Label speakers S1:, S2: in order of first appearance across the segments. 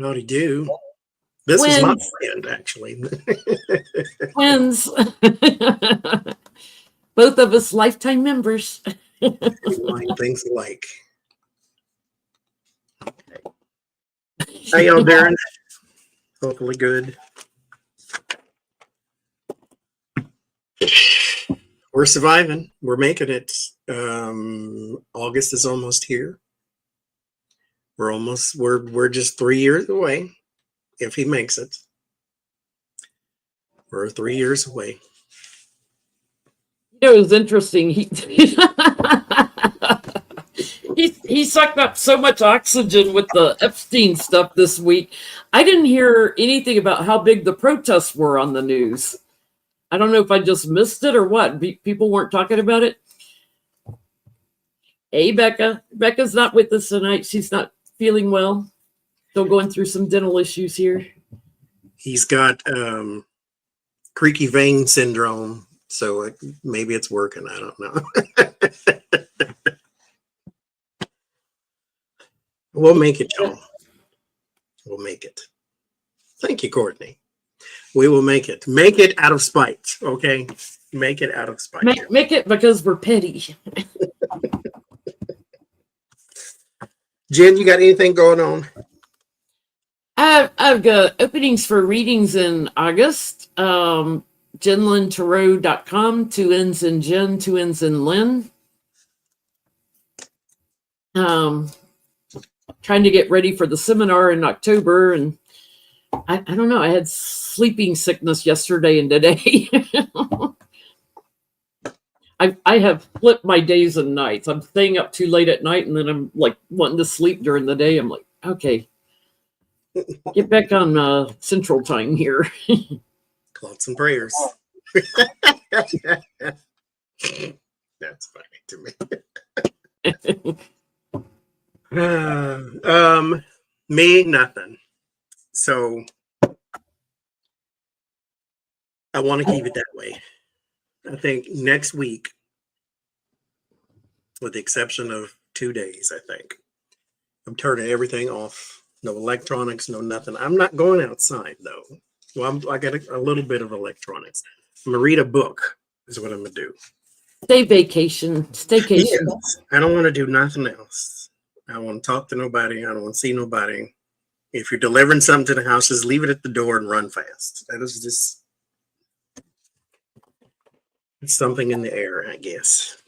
S1: Howdy do. This is my friend, actually.
S2: Twins. Both of us lifetime members.
S1: Line things alike. Okay. How y'all doing? Hopefully good. We're surviving. We're making it. August is almost here. We're just 3 years away. If he makes it. We're 3 years away.
S2: It was interesting. He sucked up so much oxygen with the Epstein stuff this week. I didn't hear anything about how big the protests were on the news. I don't know if I just missed it or what. People weren't talking about it. Hey, Becca. Becca's not with us tonight. She's not feeling well. Still going through some dental issues here.
S1: He's got creaky vein syndrome, so maybe it's working. I don't know. We'll make it, y'all. We'll make it. Thank you, Courtney. We will make it. Make it out of spite, okay? Make it out of spite.
S2: Make it because we're petty.
S1: Jen, you got anything going on?
S2: I've got openings for readings in August. JenLynTarot.com, 2 N's in Jen, 2 N's in Lynn. Trying to get ready for the seminar in October, and I don't know. I had sleeping sickness yesterday and today. I have flipped my days and nights. I'm staying up too late at night, and then I'm like wanting to sleep during the day. I'm like, okay, get back on Central Time here.
S1: Thoughts and prayers. That's funny to me. Me, nothing. So I want to keep it that way. I think next week, with the exception of 2 days, I think I'm turning everything off. No electronics, no nothing. I'm not going outside though. Well, I got a little bit of electronics. I'm gonna read a book. Is what I'm gonna do.
S2: Stay staycation.
S1: Yes. I don't want to do nothing else. I don't want to talk to nobody. I don't want to see nobody. If you're delivering something to the house, just leave it at the door and run fast. That is just something in the air, I guess.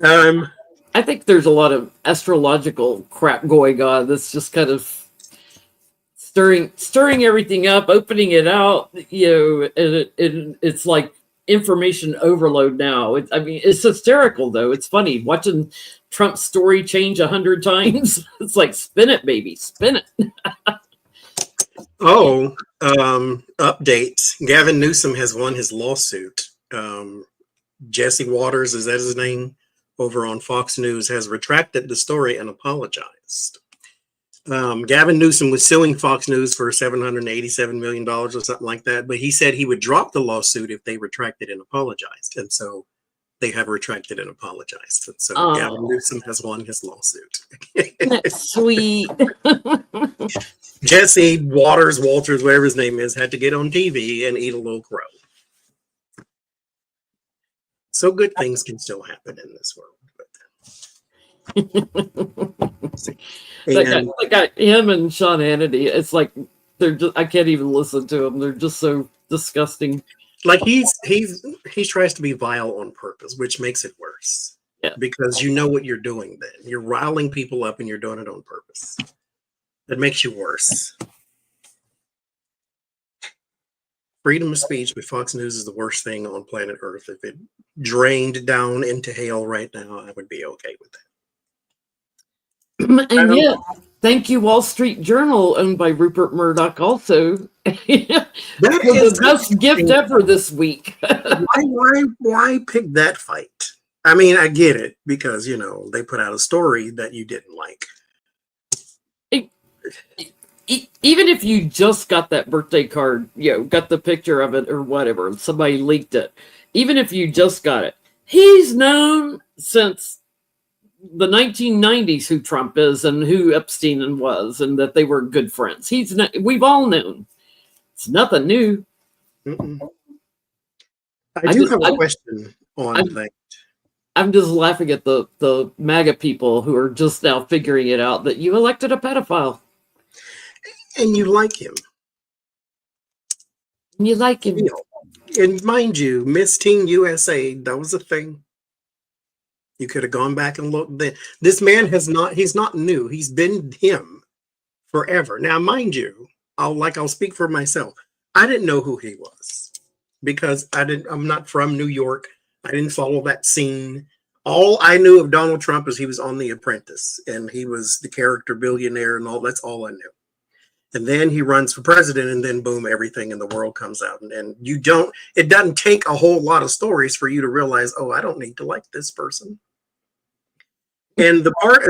S2: I think there's a lot of astrological crap going on that's just kind of stirring everything up, opening it out, and it's like information overload now. It's hysterical though. It's funny watching Trump's story change 100 times. It's like, spin it, baby, spin it.
S1: Update. Gavin Newsom has won his lawsuit. Jesse Waters, is that his name? Over on Fox News has retracted the story and apologized. Gavin Newsom was suing Fox News for $787 million or something like that, but he said he would drop the lawsuit if they retracted and apologized. And so they have retracted and apologized. And so Gavin Newsom has won his lawsuit.
S2: That's sweet.
S1: Jesse Walters, whatever his name is, had to get on TV and eat a little crow. So good things can still happen in this world.
S2: Like him and Sean Hannity, it's like I can't even listen to them. They're just so disgusting.
S1: Like he tries to be vile on purpose, which makes it worse.
S2: Yeah.
S1: Because you know what you're doing then. You're riling people up and you're doing it on purpose. That makes you worse. Freedom of speech with Fox News is the worst thing on planet Earth. If it drained down into hell right now, I would be okay with that.
S2: And yet, thank you, Wall Street Journal, owned by Rupert Murdoch, also. That is the best gift ever this week.
S1: Why pick that fight? I mean, I get it because, they put out a story that you didn't like.
S2: Even if you just got that birthday card, got the picture of it or whatever, and somebody leaked it, even if you just got it, he's known since the 1990s who Trump is and who Epstein was, and that they were good friends. We've all known. It's nothing new.
S1: Mm-mm. I do have a question on that.
S2: I'm just laughing at the MAGA people who are just now figuring it out that you elected a pedophile.
S1: And you like him.
S2: And you like him.
S1: And mind you, Miss Teen USA, that was a thing. You could have gone back and looked. This man he's not new. He's been him forever. Now, mind you, I'll speak for myself. I didn't know who he was because I'm not from New York. I didn't follow that scene. All I knew of Donald Trump is he was on The Apprentice and he was the character billionaire and all. That's all I knew. And then he runs for president, and then boom, everything in the world comes out. And it doesn't take a whole lot of stories for you to realize, oh, I don't need to like this person. And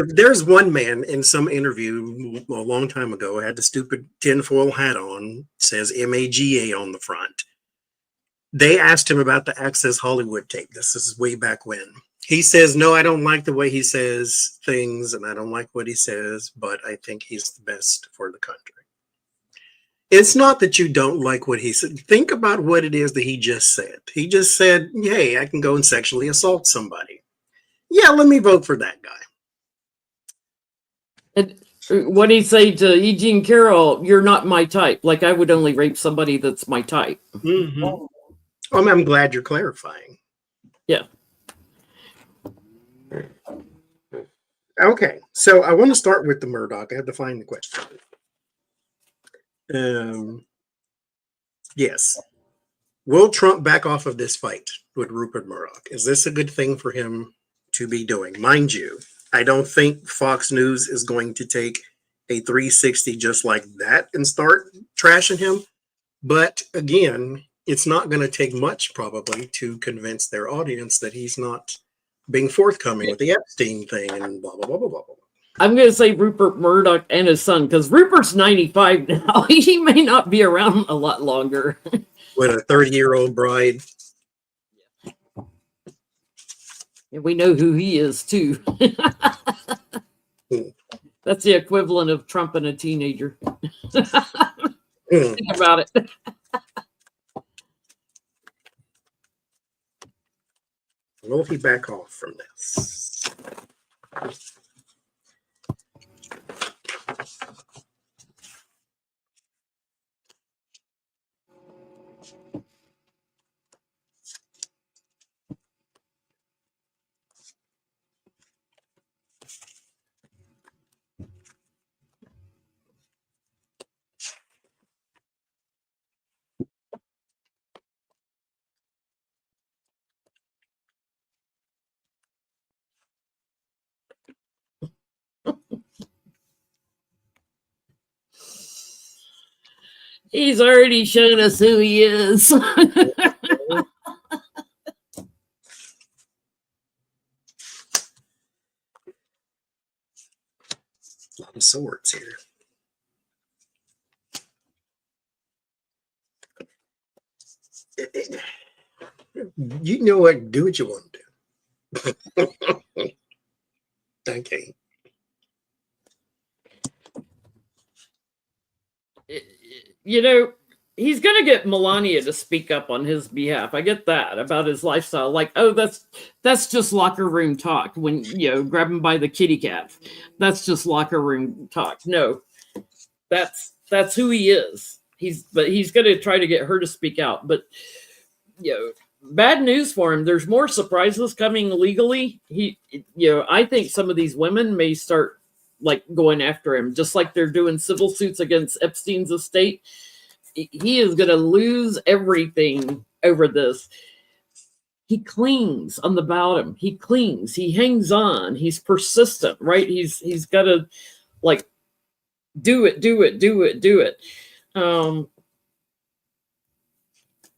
S1: there's one man in some interview a long time ago, had the stupid tinfoil hat on, says MAGA on the front. They asked him about the Access Hollywood tape. This is way back when. He says, no, I don't like the way he says things, and I don't like what he says, but I think he's the best for the country. It's not that you don't like what he said. Think about what it is that he just said. He just said, hey, I can go and sexually assault somebody. Yeah, let me vote for that guy.
S2: And what did he say to Eugene Carroll? You're not my type. Like, I would only rape somebody that's my type.
S1: Mm-hmm. I'm glad you're clarifying.
S2: Yeah.
S1: Okay, so I want to start with the Murdoch. I have to find the question. Yes. Will Trump back off of this fight with Rupert Murdoch? Is this a good thing for him to be doing? Mind you, I don't think Fox News is going to take a 360 just like that and start trashing him. But again, it's not going to take much probably to convince their audience that he's not being forthcoming with the Epstein thing and blah, blah, blah, blah, blah, blah.
S2: I'm going to say Rupert Murdoch and his son, because Rupert's 95 now. He may not be around a lot longer.
S1: With a 30-year-old bride.
S2: And we know who he is, too. That's the equivalent of Trump and a teenager. Think about it.
S1: Will he back off from this?
S2: He's already shown us who he is.
S1: A lot of swords here. You know what? Do what you want to do. Okay.
S2: You know, he's going to get Melania to speak up on his behalf. I get that about his lifestyle. Like, oh, that's just locker room talk. When, grab him by the kitty cat. That's just locker room talk. No, that's who he is. He's going to try to get her to speak out. But, bad news for him. There's more surprises coming legally. I think some of these women may start going after him, just like they're doing civil suits against Epstein's estate. He is going to lose everything over this. He clings on the bottom. He clings. He hangs on. He's persistent, right? He's got to do it.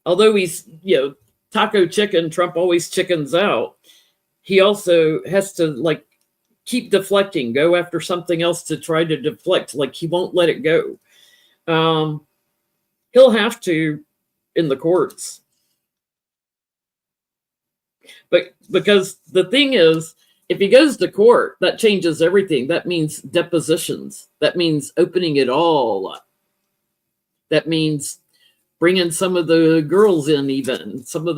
S2: Although he's taco chicken, Trump always chickens out. He also has to keep deflecting, go after something else to try to deflect. He won't let it go. He'll have to in the courts. But because the thing is, if he goes to court, that changes everything. That means depositions. That means opening it all up. That means bringing some of the girls in, even some of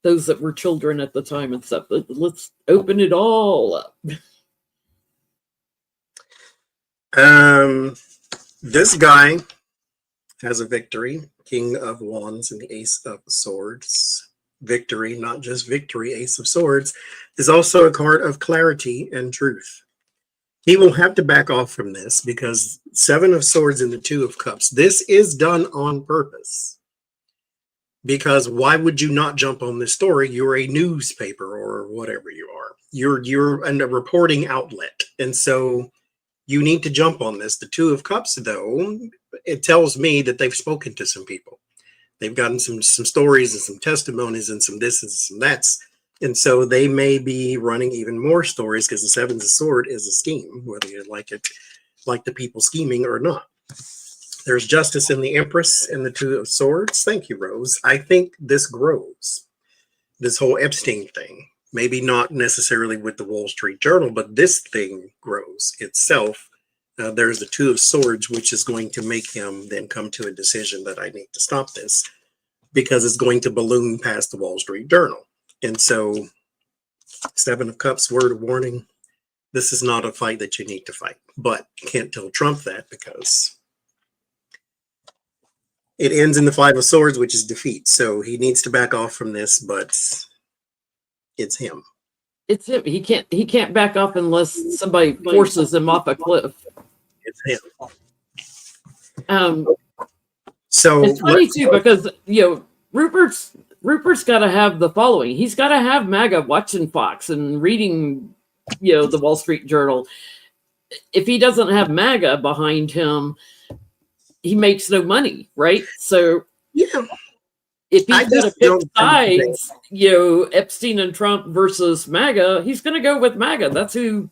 S2: those that were children at the time and stuff. Let's open it all up.
S1: This guy has a victory, King of Wands and the Ace of Swords. Victory, not just victory, Ace of Swords, is also a card of clarity and truth. He will have to back off from this because Seven of Swords and the Two of Cups, this is done on purpose. Because why would you not jump on this story? You're a newspaper or whatever you are. You're a reporting outlet. And so you need to jump on this. The Two of Cups, though, it tells me that they've spoken to some people. They've gotten some stories and some testimonies and some this and some that's. And so they may be running even more stories because the Seven of Swords is a scheme, whether you like it, like the people scheming or not. There's justice in the Empress and the Two of Swords. Thank you, Rose. I think this grows. This whole Epstein thing. Maybe not necessarily with the Wall Street Journal, but this thing grows itself. There's the Two of Swords, which is going to make him then come to a decision that I need to stop this because it's going to balloon past the Wall Street Journal. And so, Seven of Cups, word of warning, this is not a fight that you need to fight. But you can't tell Trump that because it ends in the Five of Swords, which is defeat. So he needs to back off from this, but it's him.
S2: It's him. He can't back off unless somebody forces him off a cliff.
S1: It's him. So
S2: it's funny too because Rupert's got to have the following. He's got to have MAGA watching Fox and reading, the Wall Street Journal. If he doesn't have MAGA behind him, he makes no money, right? So
S1: yeah.
S2: If he's going to pick sides, Epstein and Trump versus MAGA, he's going to go with MAGA. That's who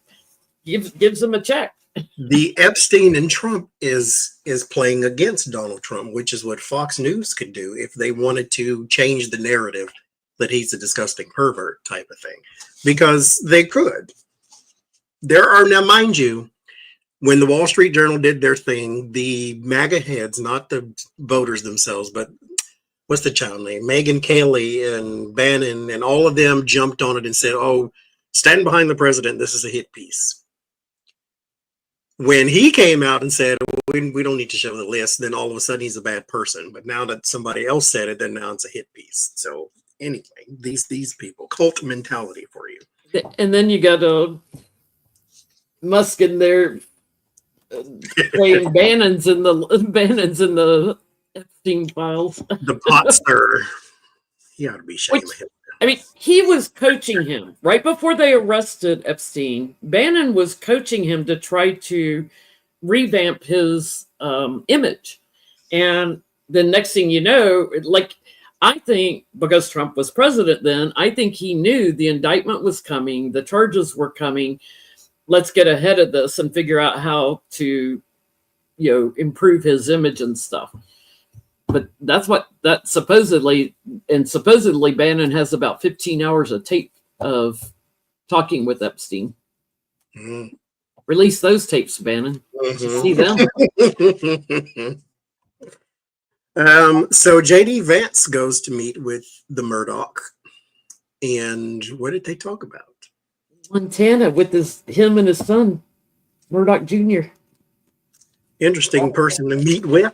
S2: gives him a check.
S1: The Epstein and Trump is playing against Donald Trump, which is what Fox News could do if they wanted to change the narrative that he's a disgusting pervert type of thing, because they could. There are now, mind you, when the Wall Street Journal did their thing, the MAGA heads, not the voters themselves, but what's the child name? Megyn Kelly and Bannon and all of them jumped on it and said, oh, stand behind the president. This is a hit piece. When he came out and said, we don't need to show the list, then all of a sudden he's a bad person. But now that somebody else said it, then now it's a hit piece. So anyway, these people, cult mentality for you.
S2: And then you got Musk in there playing Bannon's in the Epstein files.
S1: The pot stirrer. He ought to be ashamed of him.
S2: I mean, he was coaching him right before they arrested Epstein. Bannon was coaching him to try to revamp his image. And the next thing you know, I think because Trump was president then, I think he knew the indictment was coming, the charges were coming. Let's get ahead of this and figure out how to, improve his image and stuff. But that's supposedly Bannon has about 15 hours of tape of talking with Epstein. Mm. Release those tapes, Bannon. Mm-hmm. See
S1: them. So JD Vance goes to meet with the Murdoch. And what did they talk about?
S2: Montana with him and his son, Murdoch Jr.
S1: Interesting person to meet with.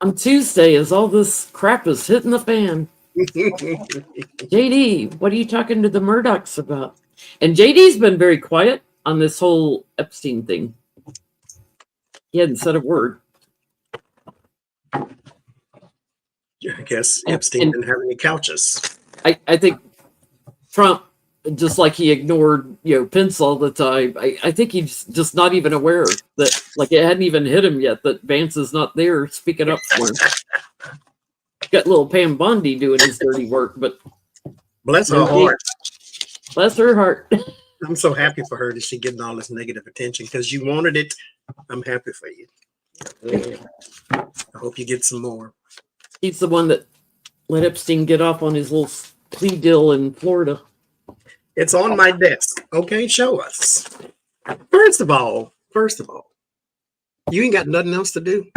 S2: On Tuesday, as all this crap is hitting the fan. JD, what are you talking to the Murdochs about? And JD's been very quiet on this whole Epstein thing. He hadn't said a word.
S1: I guess Epstein didn't have any couches.
S2: I think Trump, just like he ignored, Pence all the time, I think he's just not even aware that, it hadn't even hit him yet that Vance is not there speaking up for him. Got little Pam Bondi doing his dirty work, but
S1: bless her heart.
S2: Bless her heart.
S1: I'm so happy for her that she's getting all this negative attention because you wanted it. I'm happy for you. I hope you get some more.
S2: He's the one that let Epstein get off on his little plea deal in Florida.
S1: It's on my desk. Okay, show us. First of all, you ain't got nothing else to do.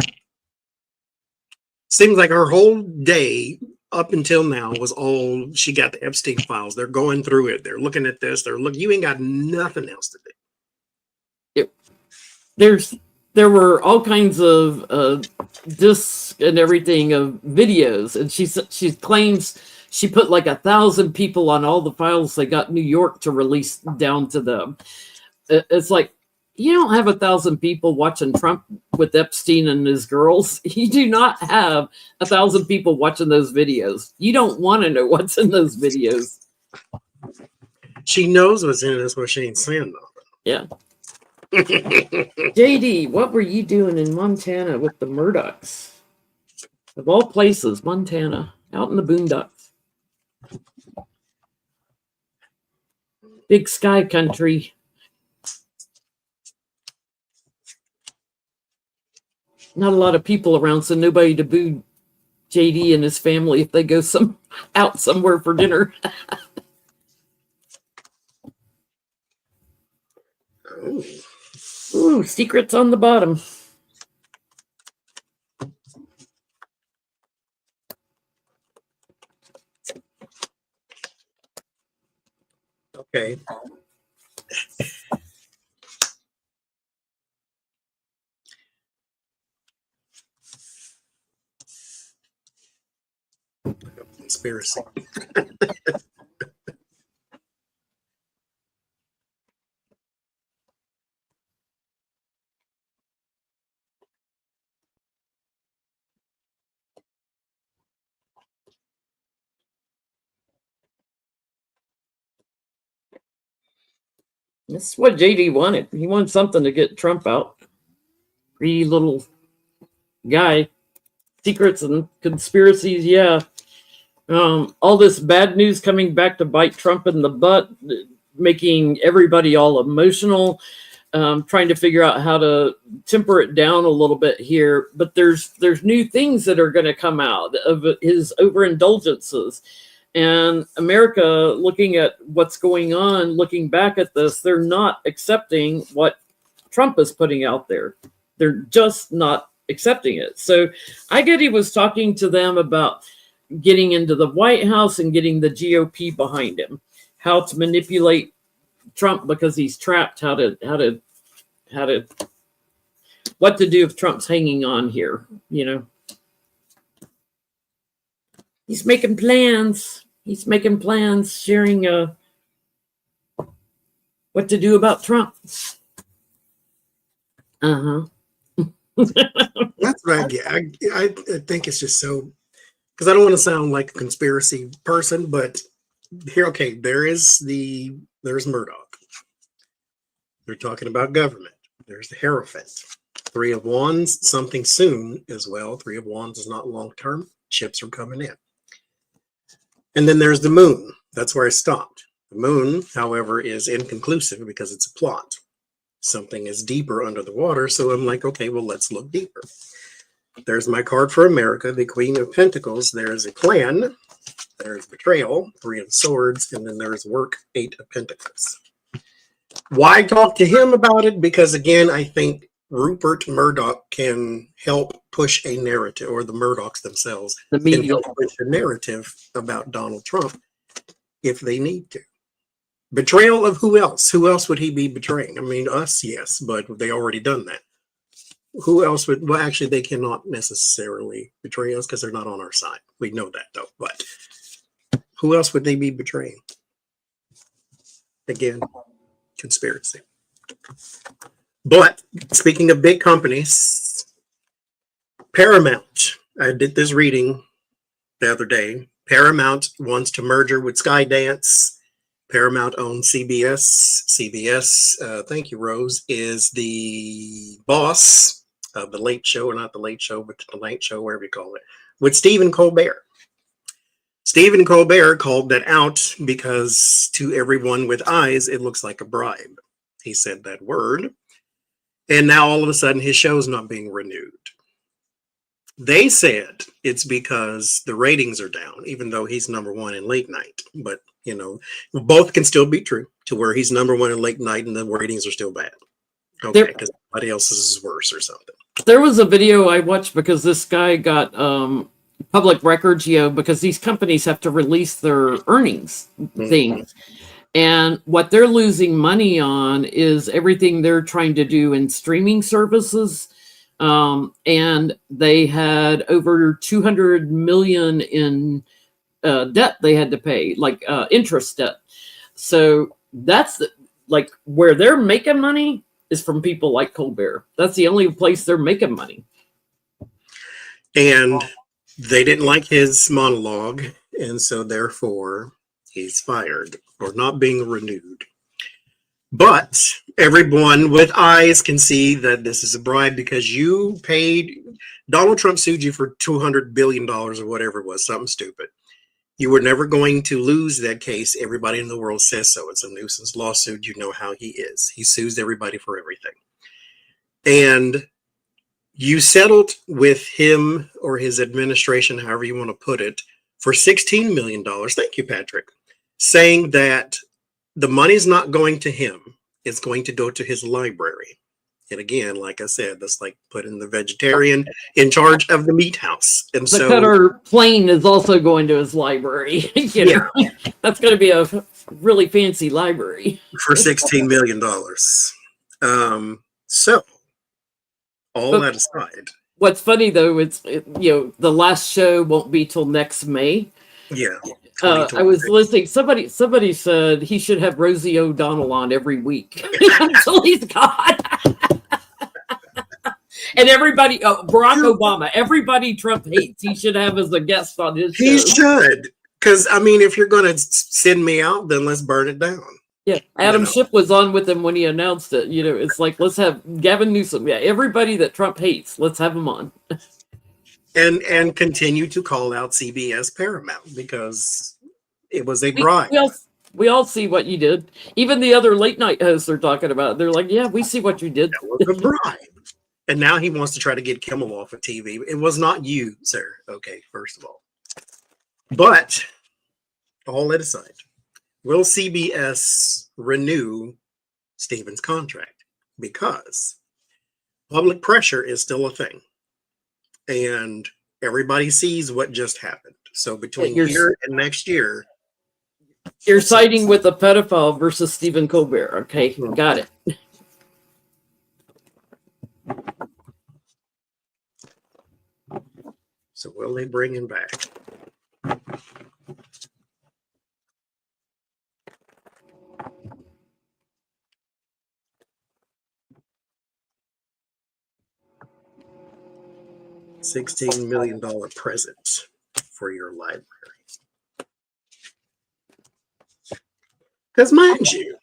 S1: Seems like her whole day up until now was all she got the Epstein files. They're going through it. They're looking at this. They're looking. You ain't got nothing else to do.
S2: There were all kinds of discs and everything of videos, and she claims she put like 1,000 people on all the files they got New York to release down to them. It's like, you don't have 1,000 people watching Trump with Epstein and his girls. You do not have 1,000 people watching those videos. You don't want to know what's in those videos.
S1: She knows what's in it. That's what she ain't saying though.
S2: Yeah. JD, what were you doing in Montana with the Murdochs? Of all places, Montana, out in the boondocks. Big sky country. Not a lot of people around, so nobody to boo JD and his family if they go out somewhere for dinner. Ooh, secrets on the bottom.
S1: Okay. Conspiracy.
S2: That's what JD wanted. He wanted something to get Trump out. Greedy little guy. Secrets and conspiracies, yeah. All this bad news coming back to bite Trump in the butt, making everybody all emotional, trying to figure out how to temper it down a little bit here. But there's new things that are going to come out of his overindulgences. And America, looking at what's going on, looking back at this, they're not accepting what Trump is putting out there. They're just not accepting it. So I get he was talking to them about getting into the White House and getting the GOP behind him, how to manipulate Trump because he's trapped, what to do if Trump's hanging on here, you know. He's making plans. Sharing what to do about Trump.
S1: That's what I get. I think it's just so, because I don't want to sound like a conspiracy person, but here, okay, there's Murdoch. They're talking about government. There's the Hierophant. Three of Wands, something soon as well. Three of Wands is not long term. Ships are coming in. And then there's the Moon. That's where I stopped. The Moon, however, is inconclusive because it's a plot. Something is deeper under the water. So I'm like, okay, well, let's look deeper. There's my card for America, the Queen of Pentacles. There's a plan. There's betrayal, Three of Swords, and then there's work, Eight of Pentacles. Why talk to him about it? Because again, I think Rupert Murdoch can help push a narrative, or the Murdochs themselves
S2: The media.
S1: can help push a narrative about Donald Trump if they need to. Betrayal of who else? Who else would he be betraying? I mean, us, yes, but they already done that. Who else would? Well, actually, they cannot necessarily betray us because they're not on our side. We know that, though. But who else would they be betraying? Again, conspiracy. But speaking of big companies, Paramount. I did this reading the other day. Paramount wants to merger with Skydance. Paramount owns CBS. CBS, thank you, Rose, is the boss of the Late Show, or not the Late Show, but the Tonight Show, wherever you call it, with Stephen Colbert. Stephen Colbert called that out because to everyone with eyes, it looks like a bribe. He said that word. And now all of a sudden his show is not being renewed. They said it's because the ratings are down, even though he's number one in late night. But, both can still be true, to where he's number one in late night and the ratings are still bad. Okay, because somebody else's is worse or something.
S2: There was a video I watched because this guy got public records, because these companies have to release their earnings things. And what they're losing money on is everything they're trying to do in streaming services. And they had over 200 million in debt they had to pay, like interest debt. So that's like where they're making money is from people like Colbert. That's the only place they're making money.
S1: And they didn't like his monologue, and so therefore he's fired for not being renewed. But everyone with eyes can see that this is a bribe, because you paid, Donald Trump sued you for $200 billion or whatever it was, something stupid. You were never going to lose that case. Everybody in the world says so. It's a nuisance lawsuit. You know how he is. He sues everybody for everything. And you settled with him or his administration, however you want to put it, for $16 million. Thank you, Patrick. Saying that the money's not going to him. It's going to go to his library. And again, like I said, that's like putting the vegetarian in charge of the meat house. And
S2: the Cutter plane is also going to his library. That's going to be a really fancy library
S1: for $16 million. So all that aside,
S2: what's funny though, it's the last show won't be till next May.
S1: Yeah.
S2: I was listening. Somebody said he should have Rosie O'Donnell on every week until he's gone. And everybody, Barack Obama, everybody Trump hates, he should have as a guest on his show.
S1: He should, because if you're going to send me out, then let's burn it down.
S2: Yeah, Adam Schiff was on with him when he announced it. It's like, let's have Gavin Newsom. Yeah, everybody that Trump hates, let's have him on.
S1: And continue to call out CBS Paramount, because it was a bribe.
S2: We all see what you did. Even the other late night hosts are talking about it. They're like, yeah, we see what you did.
S1: That was a bribe. And now he wants to try to get Kimmel off of TV. It was not you, sir. Okay, first of all. But all that aside, will CBS renew Stephen's contract? Because public pressure is still a thing. And everybody sees what just happened. So between here and next year,
S2: you're siding with a pedophile versus Stephen Colbert. Okay, got it.
S1: So will they bring him back? $16 million present for your library. Because mind you,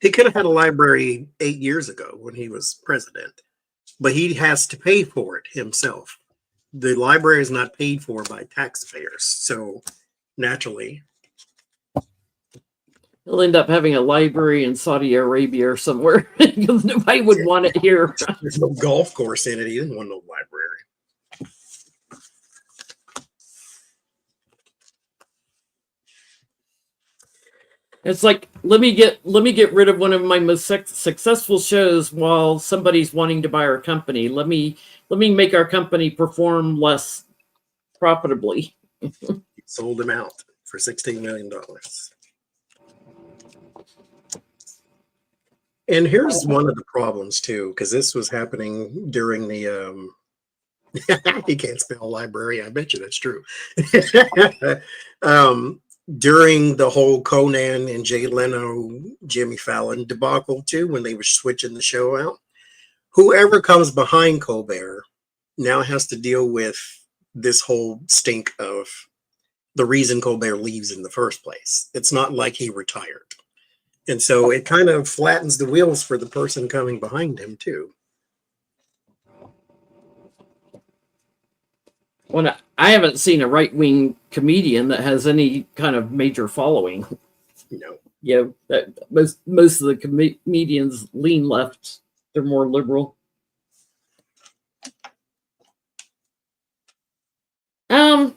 S1: he could have had a library 8 years ago when he was president, but he has to pay for it himself. The library is not paid for by taxpayers, so naturally
S2: he'll end up having a library in Saudi Arabia or somewhere because nobody would want it here.
S1: There's no golf course in it. He didn't want no library.
S2: It's like, let me get rid of one of my most successful shows while somebody's wanting to buy our company. Let me make our company perform less profitably.
S1: Sold him out for $16 million. And here's one of the problems too, because this was happening during the he can't spell library. I bet you that's true. During the whole Conan and Jay Leno, Jimmy Fallon debacle too, when they were switching the show out, whoever comes behind Colbert now has to deal with this whole stink of the reason Colbert leaves in the first place. It's not like he retired. And so it kind of flattens the wheels for the person coming behind him too.
S2: Well, I haven't seen a right-wing comedian that has any kind of major following.
S1: No.
S2: That most of the comedians lean left. They're more liberal. Um,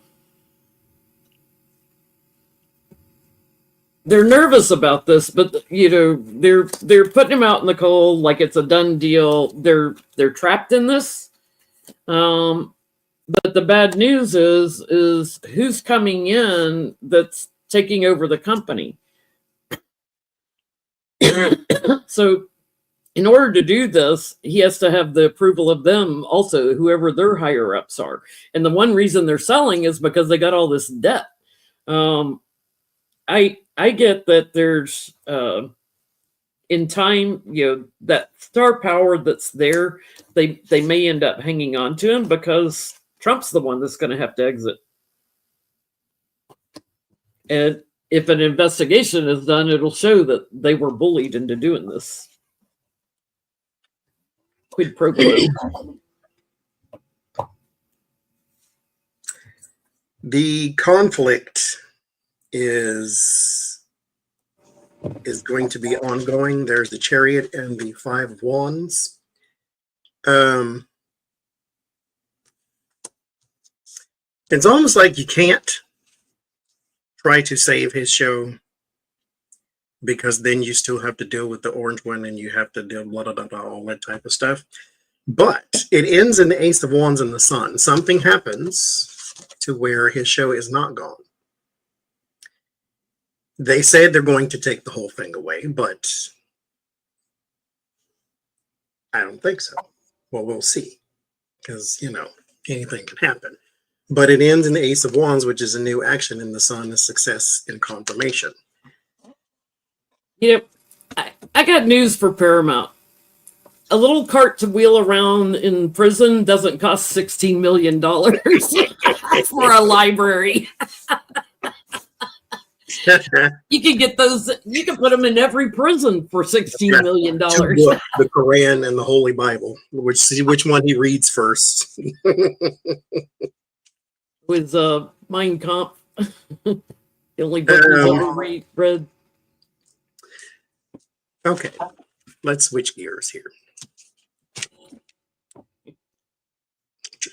S2: they're nervous about this, but they're putting him out in the cold like it's a done deal. They're trapped in this. But the bad news is who's coming in that's taking over the company. So in order to do this, he has to have the approval of them also, whoever their higher ups are. And the one reason they're selling is because they got all this debt. I get that there's in time, that star power that's there, they may end up hanging on to him because Trump's the one that's going to have to exit. And if an investigation is done, it'll show that they were bullied into doing this. Quid pro quo.
S1: The conflict is going to be ongoing. There's the Chariot and the Five of Wands. It's almost like you can't try to save his show, because then you still have to deal with the orange one and you have to deal blah, blah, blah, blah, all that type of stuff. But it ends in the Ace of Wands and the Sun. Something happens to where his show is not gone. They said they're going to take the whole thing away, but I don't think so. Well, we'll see, because, anything can happen. But it ends in the Ace of Wands, which is a new action, and the Sun is success and confirmation.
S2: I got news for Paramount. A little cart to wheel around in prison doesn't cost $16 million for a library. You can get those. You can put them in every prison for $16 million.
S1: The Quran and the Holy Bible. Which one he reads first.
S2: With Mein Kampf, the only book he's ever read.
S1: Okay, let's switch gears here.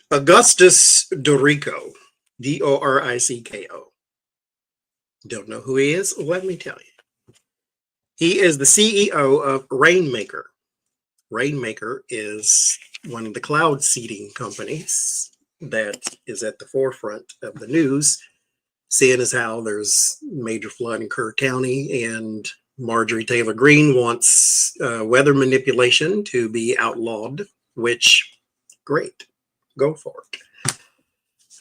S1: Augustus Dorico, Doricko. Don't know who he is? Let me tell you. He is the CEO of Rainmaker. Rainmaker is one of the cloud seeding companies that is at the forefront of the news, seeing as how there's major flood in Kerr County, and Marjorie Taylor Greene wants weather manipulation to be outlawed, which, great, go for it.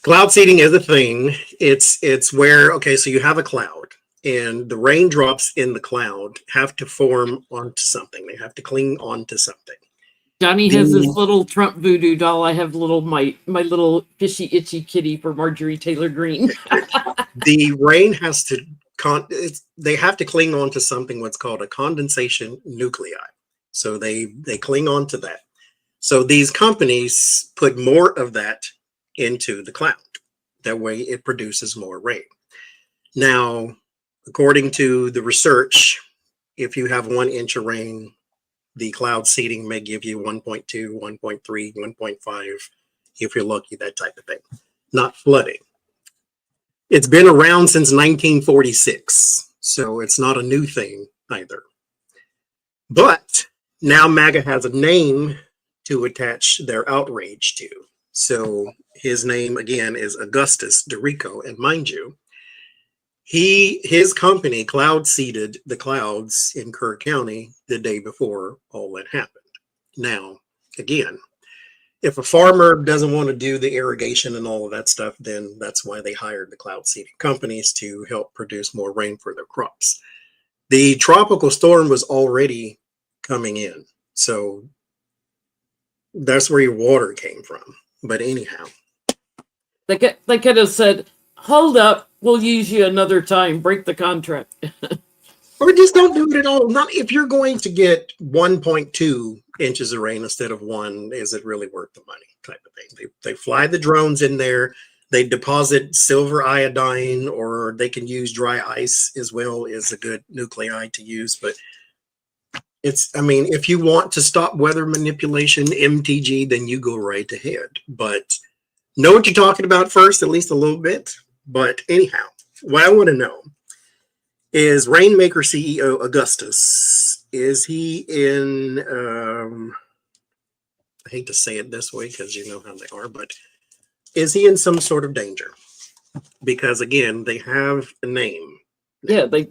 S1: Cloud seeding is a thing. It's where, okay, so you have a cloud, and the raindrops in the cloud have to form onto something. They have to cling onto something.
S2: Johnny has his little Trump voodoo doll. I have my little fishy itchy kitty for Marjorie Taylor Greene.
S1: The rain has to they have to cling on to something what's called a condensation nuclei. So they cling on to that. So these companies put more of that into the cloud. That way it produces more rain. Now, according to the research, if you have 1 inch of rain, the cloud seeding may give you 1.2, 1.3, 1.5, if you're lucky, that type of thing. Not flooding. It's been around since 1946, so it's not a new thing either. But now MAGA has a name to attach their outrage to. So his name, again, is Augustus Dorico, and mind you, his company cloud seeded the clouds in Kerr County the day before all that happened. Now, again, if a farmer doesn't want to do the irrigation and all of that stuff, then that's why they hired the cloud seeding companies to help produce more rain for their crops. The tropical storm was already coming in, so that's where your water came from. But anyhow,
S2: they could have said, "Hold up, we'll use you another time. Break the contract."
S1: Or just don't do it at all. Not if you're going to get 1.2 inches of rain instead of 1. Is it really worth the money? Type of thing. They fly the drones in there. They deposit silver iodine, or they can use dry ice as well as a good nuclei to use. But if you want to stop weather manipulation, MTG, then you go right ahead. But know what you're talking about first, at least a little bit. But anyhow, what I want to know is Rainmaker CEO Augustus, is he in, I hate to say it this way because you know how they are, but is he in some sort of danger? Because again, they have a name.
S2: Yeah, they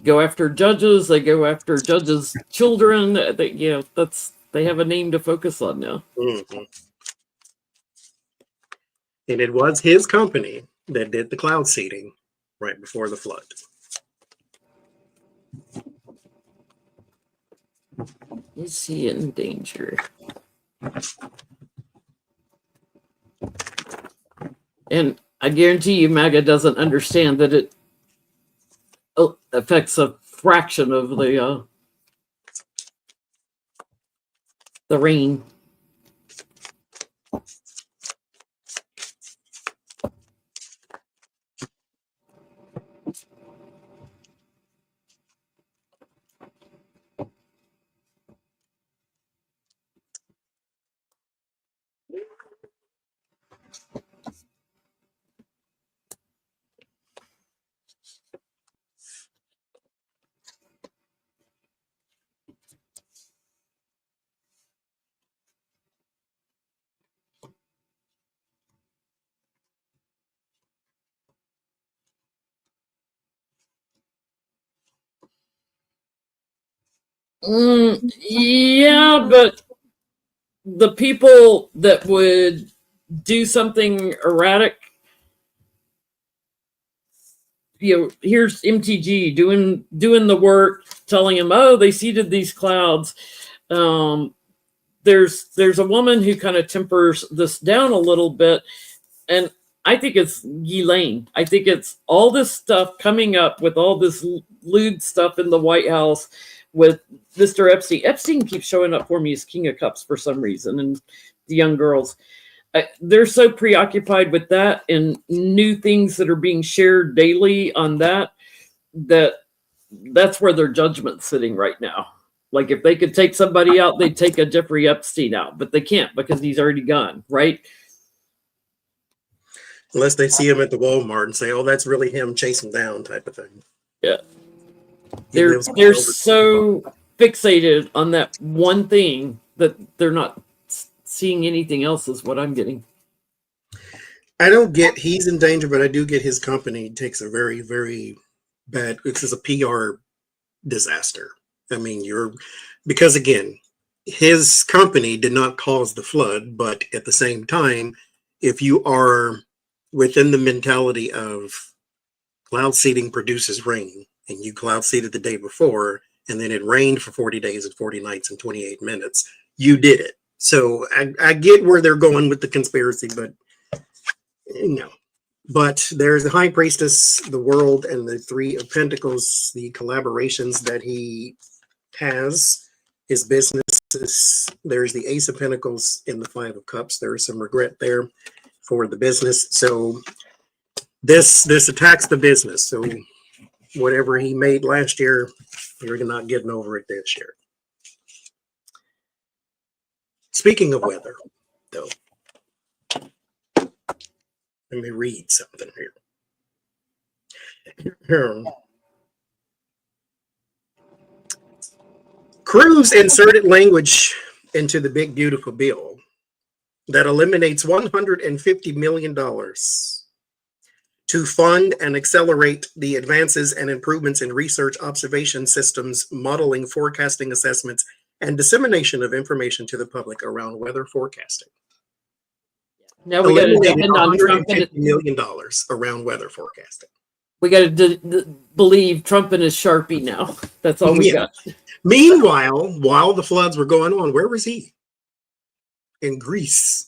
S2: go after judges. They go after judges' children. They have a name to focus on now.
S1: Mm-hmm. And it was his company that did the cloud seeding right before the flood.
S2: Is he in danger? And I guarantee you, MAGA doesn't understand that it affects a fraction of the rain. Yeah, but the people that would do something erratic, here's MTG doing the work, telling him, oh, they seeded these clouds. There's a woman who kind of tempers this down a little bit, and I think it's Ghislaine. I think it's all this stuff coming up with all this lewd stuff in the White House with Mr. Epstein. Epstein keeps showing up for me as King of Cups for some reason, and the young girls. They're so preoccupied with that and new things that are being shared daily on that's where their judgment's sitting right now. Like if they could take somebody out, they'd take a Jeffrey Epstein out, but they can't because he's already gone, right?
S1: Unless they see him at the Walmart and say, oh, that's really him, chase him down type of thing.
S2: Yeah. They're so fixated on that one thing that they're not seeing anything else is what I'm getting.
S1: I don't get he's in danger, but I do get his company takes a very, very bad, this is a PR disaster. I mean, because again, his company did not cause the flood, but at the same time, if you are within the mentality of cloud seeding produces rain, and you cloud seeded the day before, and then it rained for 40 days and 40 nights and 28 minutes, you did it. So I get where they're going with the conspiracy, but no. But there's the High Priestess, the World, and the Three of Pentacles, the collaborations that he has, his businesses. There's the Ace of Pentacles in the Five of Cups. There is some regret there for the business. So this attacks the business. So whatever he made last year, you're not getting over it this year. Speaking of weather, though, let me read something here. Cruz inserted language into the big beautiful bill that eliminates $150 million to fund and accelerate the advances and improvements in research, observation systems, modeling, forecasting, assessments, and dissemination of information to the public around weather forecasting.
S2: Now we got to depend on Trump
S1: $150 million around weather forecasting.
S2: We got to believe Trump and his Sharpie now. That's all we got.
S1: Meanwhile, while the floods were going on, where was he? In Greece.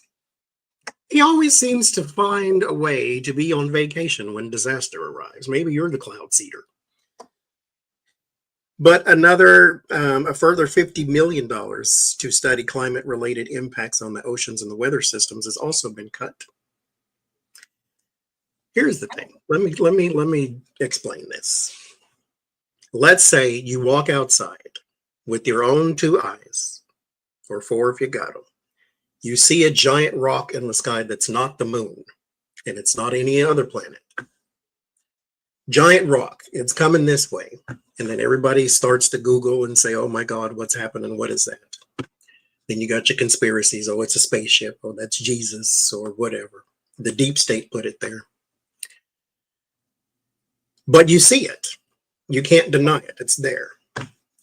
S1: He always seems to find a way to be on vacation when disaster arrives. Maybe you're the cloud seeder. But a further $50 million to study climate-related impacts on the oceans and the weather systems has also been cut. Here's the thing. Let me explain this. Let's say you walk outside with your own two eyes, or four if you got them. You see a giant rock in the sky that's not the moon, and it's not any other planet. Giant rock, it's coming this way. And then everybody starts to Google and say, oh my God, what's happening? What is that? Then you got your conspiracies. Oh, it's a spaceship. Oh, that's Jesus or whatever. The deep state put it there. But you see it. You can't deny it. It's there.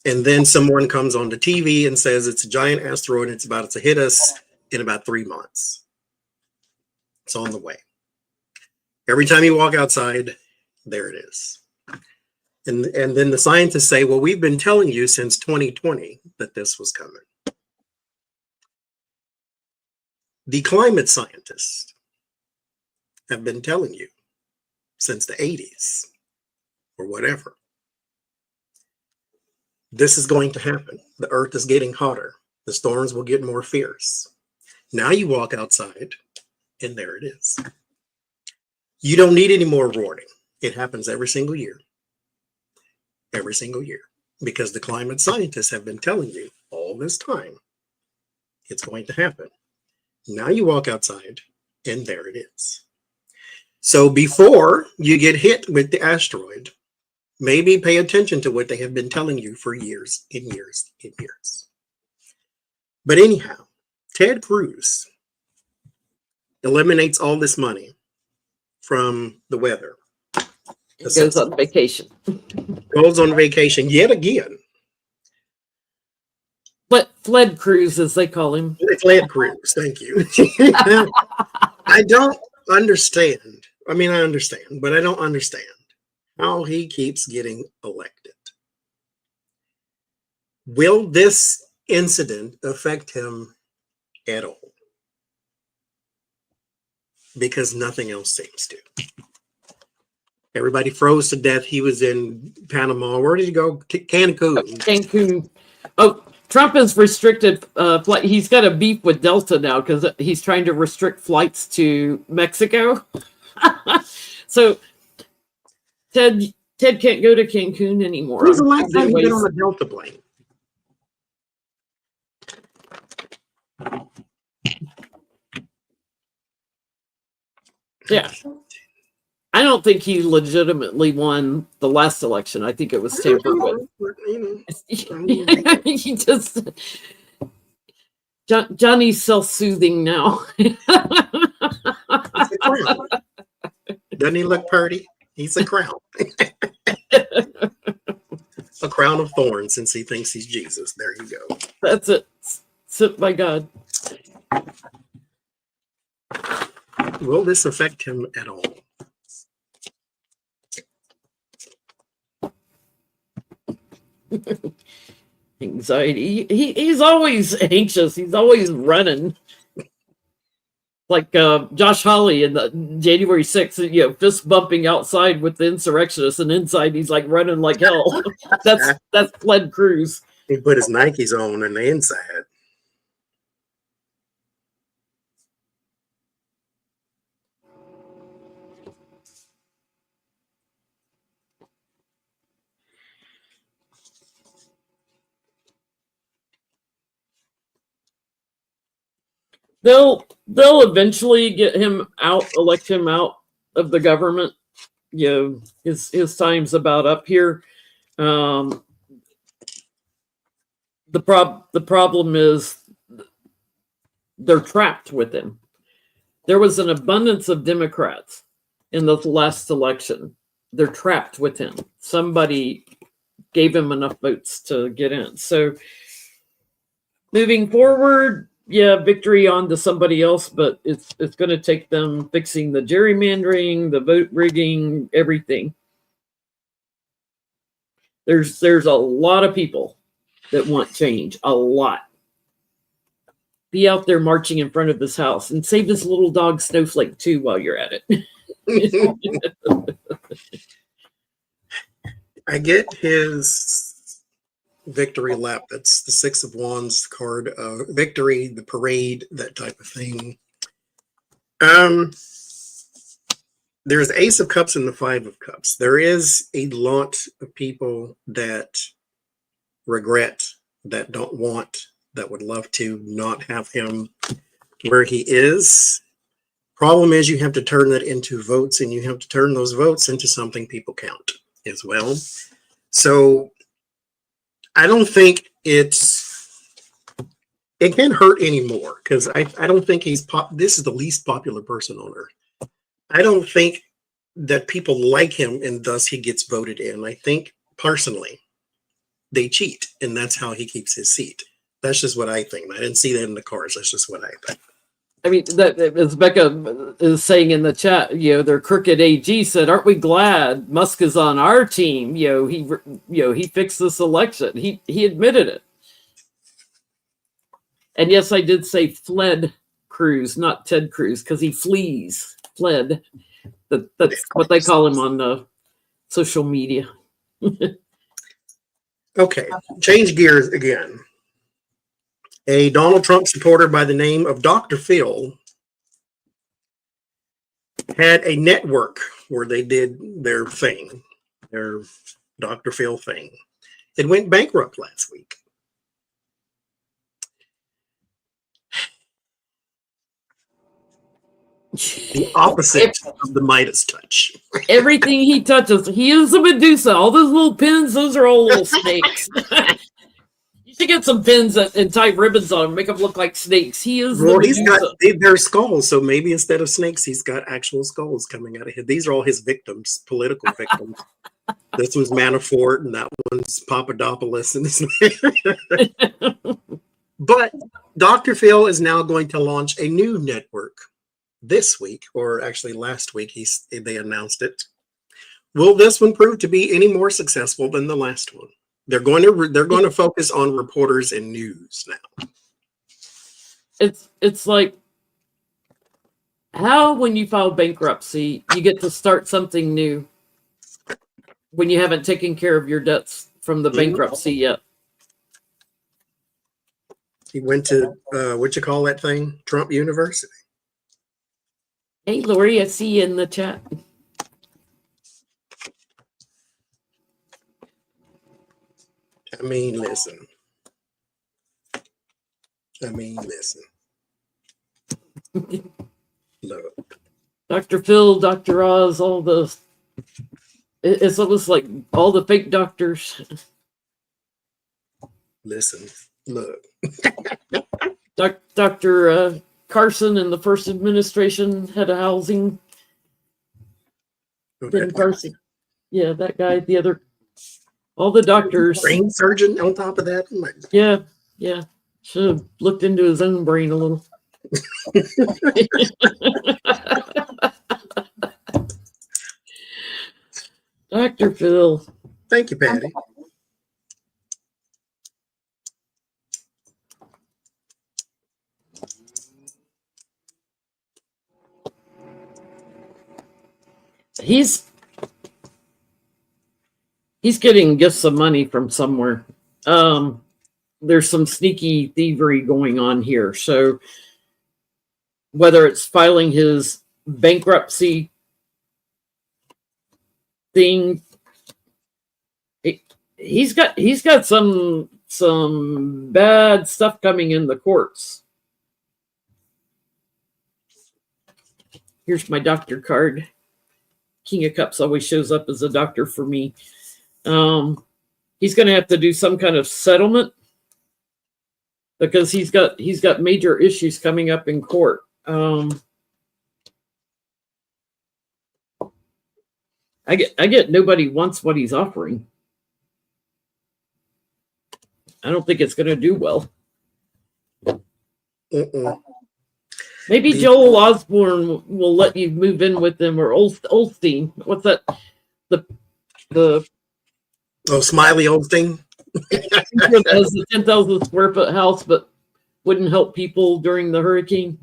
S1: And then someone comes on the TV and says it's a giant asteroid and it's about to hit us in about 3 months. It's on the way. Every time you walk outside, there it is. And then the scientists say, well, we've been telling you since 2020 that this was coming. The climate scientists have been telling you since the 80s or whatever. This is going to happen. The earth is getting hotter. The storms will get more fierce. Now you walk outside and there it is. You don't need any more warning. It happens every single year. Every single year. Because the climate scientists have been telling you all this time it's going to happen. Now you walk outside and there it is. So before you get hit with the asteroid, maybe pay attention to what they have been telling you for years and years and years. But anyhow, Ted Cruz eliminates all this money from the weather.
S2: He goes on vacation.
S1: Goes on vacation yet again.
S2: But Fled Cruz, as they call him.
S1: Fled Cruz, thank you. I don't understand. I mean, I understand, but I don't understand how he keeps getting elected. Will this incident affect him at all? Because nothing else seems to. Everybody froze to death. He was in Panama. Where did he go? Cancun.
S2: Cancun. Oh, Trump has restricted flight. He's got a beef with Delta now because he's trying to restrict flights to Mexico. So Ted can't go to Cancun anymore.
S1: When's the last time you been on a Delta plane?
S2: Yeah. I don't think he legitimately won the last election. I think it was tampered with. He just Johnny's self-soothing now.
S1: Doesn't he look pretty? He's a crown. A crown of thorns since he thinks he's Jesus. There you go.
S2: That's it. Sit by God.
S1: Will this affect him at all?
S2: Anxiety. He's always anxious. He's always running. Like Josh Hawley in the January 6th, fist bumping outside with the insurrectionists, and inside he's like running like hell. That's Fled Cruz.
S1: He put his Nikes on in the inside.
S2: They'll eventually get him out, elect him out of the government. His time's about up here. The problem is they're trapped with him. There was an abundance of Democrats in the last election. They're trapped with him. Somebody gave him enough votes to get in. So moving forward, victory on to somebody else, but it's going to take them fixing the gerrymandering, the vote rigging, everything. There's a lot of people that want change, a lot. Be out there marching in front of this house and save this little dog Snowflake too while you're at it.
S1: I get his victory lap. That's the Six of Wands card of victory, the parade, that type of thing. There's Ace of Cups and the Five of Cups. There is a lot of people that regret, that don't want, that would love to not have him where he is. Problem is, you have to turn that into votes, and you have to turn those votes into something people count as well. So I don't think it can hurt anymore, because I don't think this is the least popular person on earth. I don't think that people like him and thus he gets voted in. I think personally they cheat, and that's how he keeps his seat. That's just what I think. I didn't see that in the cards. That's just what I think.
S2: I mean, that as Becca is saying in the chat, their crooked AG said, "Aren't we glad Musk is on our team? He fixed this election. He admitted it." And yes, I did say fled Cruz, not Ted Cruz, because he flees. Fled. That's what they call him on social media.
S1: Okay, change gears again. A Donald Trump supporter by the name of Dr. Phil had a network where they did their thing, their Dr. Phil thing. It went bankrupt last week. The opposite of the Midas touch.
S2: Everything he touches, he is a Medusa. All those little pins, those are all little snakes. You should get some pins and tie ribbons on them, make them look like snakes. He is the Medusa.
S1: They're skulls, so maybe instead of snakes, he's got actual skulls coming out of him. These are all his victims, political victims. This one's Manafort, and that one's Papadopoulos. But Dr. Phil is now going to launch a new network this week, or actually last week. They announced it. Will this one prove to be any more successful than the last one? They're going to focus on reporters and news now.
S2: It's like how when you file bankruptcy, you get to start something new when you haven't taken care of your debts from the bankruptcy yet.
S1: He went to what you call that thing? Trump University.
S2: Hey, Lori, I see you in the chat.
S1: I mean, listen. Look.
S2: Dr. Phil, Dr. Oz, all the... It's almost like all the fake doctors.
S1: Listen, look.
S2: Dr. Carson in the first administration had a housing. Ben Carson. Yeah, that guy, the other... All the doctors.
S1: Brain surgeon on top of that.
S2: Yeah. Should have looked into his own brain a little. Dr. Phil.
S1: Thank you, Patty.
S2: He's getting gifts of money from somewhere. There's some sneaky thievery going on here. So whether it's filing his bankruptcy thing, he's got some bad stuff coming in the courts. Here's my doctor card. King of Cups always shows up as a doctor for me. He's going to have to do some kind of settlement because he's got major issues coming up in court. I get nobody wants what he's offering. I don't think it's going to do well. Maybe Joel Osborne will let you move in with him, or Olstein. What's that? The
S1: Smiley Olstein.
S2: Has the 10,000 square foot house, but wouldn't help people during the hurricane.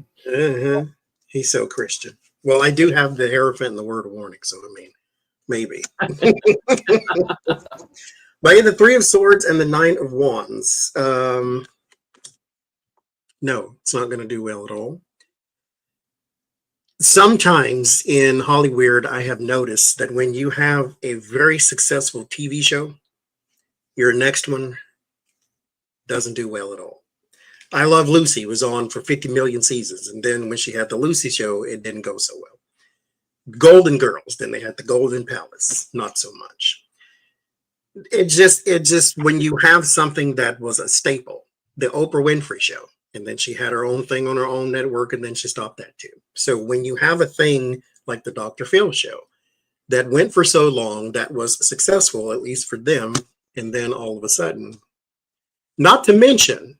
S1: He's so Christian. Well, I do have the Hierophant and the word of warning, so I mean, maybe. By the Three of Swords and the Nine of Wands. No, it's not going to do well at all. Sometimes in Hollywood, I have noticed that when you have a very successful TV show, your next one doesn't do well at all. I Love Lucy was on for 50 million seasons. And then when she had the Lucy show, it didn't go so well. Golden Girls, then they had the Golden Palace, not so much. It just when you have something that was a staple, the Oprah Winfrey show, and then she had her own thing on her own network, and then she stopped that too. So when you have a thing like the Dr. Phil show that went for so long, that was successful, at least for them, and then all of a sudden, not to mention,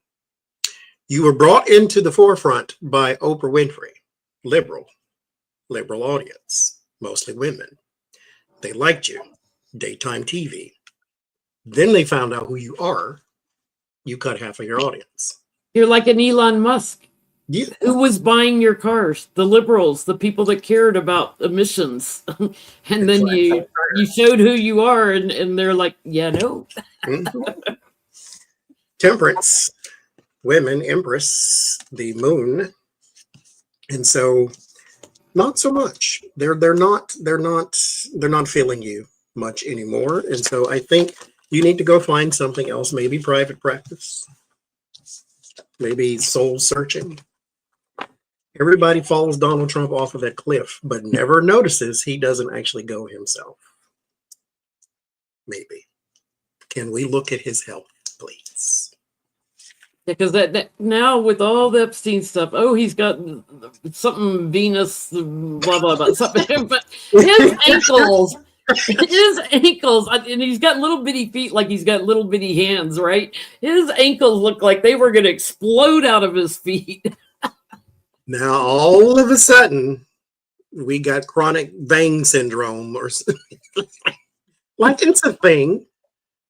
S1: you were brought into the forefront by Oprah Winfrey, liberal audience, mostly women. They liked you, daytime TV. Then they found out who you are. You cut half of your audience.
S2: You're like an Elon Musk.
S1: Yeah.
S2: Who was buying your cars? The liberals, the people that cared about emissions. And then you showed who you are, and they're like, yeah, no.
S1: Mm-hmm. Temperance, women, Empress, the moon. And so not so much. They're not feeling you much anymore. And so I think you need to go find something else, maybe private practice, maybe soul searching. Everybody follows Donald Trump off of that cliff, but never notices he doesn't actually go himself. Maybe. Can we look at his health, please?
S2: Because that now with all the Epstein stuff, oh, he's got something Venus, blah blah blah, something. But his ankles, and he's got little bitty feet, like he's got little bitty hands, right? His ankles look like they were going to explode out of his feet.
S1: Now all of a sudden, we got chronic vein syndrome, or like it's a thing.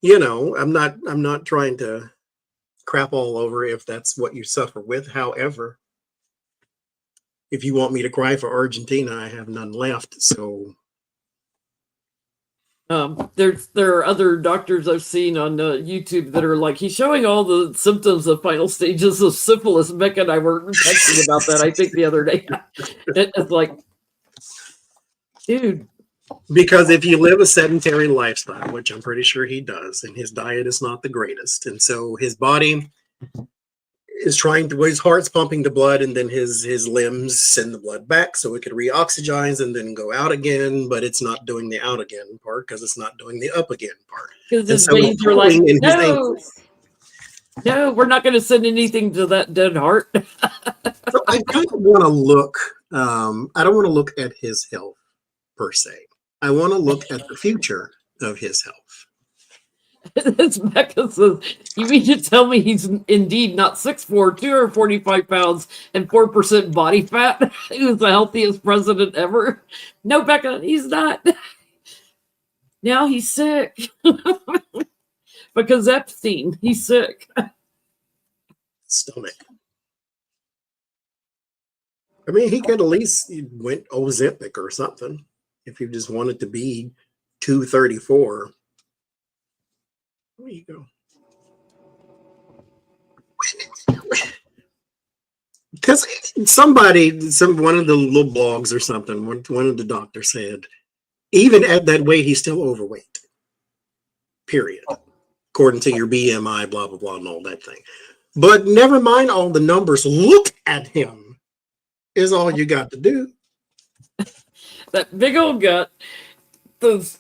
S1: You know, I'm not trying to crap all over if that's what you suffer with. However, if you want me to cry for Argentina, I have none left. So
S2: there are other doctors I've seen on YouTube that are like, he's showing all the symptoms of final stages of syphilis. Becca and I were texting about that, I think, the other day. It's like, dude.
S1: Because if you live a sedentary lifestyle, which I'm pretty sure he does, and his diet is not the greatest, and so his body is trying to, his heart's pumping the blood, and then his limbs send the blood back so it could reoxygize and then go out again, but it's not doing the out again part because it's not doing the up again part.
S2: Because his veins are like, no, we're not going to send anything to that dead heart.
S1: So I kind of want to look, I don't want to look at his health per se. I want to look at the future of his health.
S2: As Becca says, you mean to tell me he's indeed not 6'4", 245 pounds, and 4% body fat? He was the healthiest president ever. No, Becca, he's not. Now he's sick. Because Epstein, he's sick.
S1: Stomach. I mean, he could at least went Ozempic or something if he just wanted to be 234. There you go. Because one of the little blogs or something, one of the doctors said, even at that weight, he's still overweight. Period. According to your BMI, blah, blah, blah, and all that thing. But never mind all the numbers. Look at him is all you got to do.
S2: That big old gut, those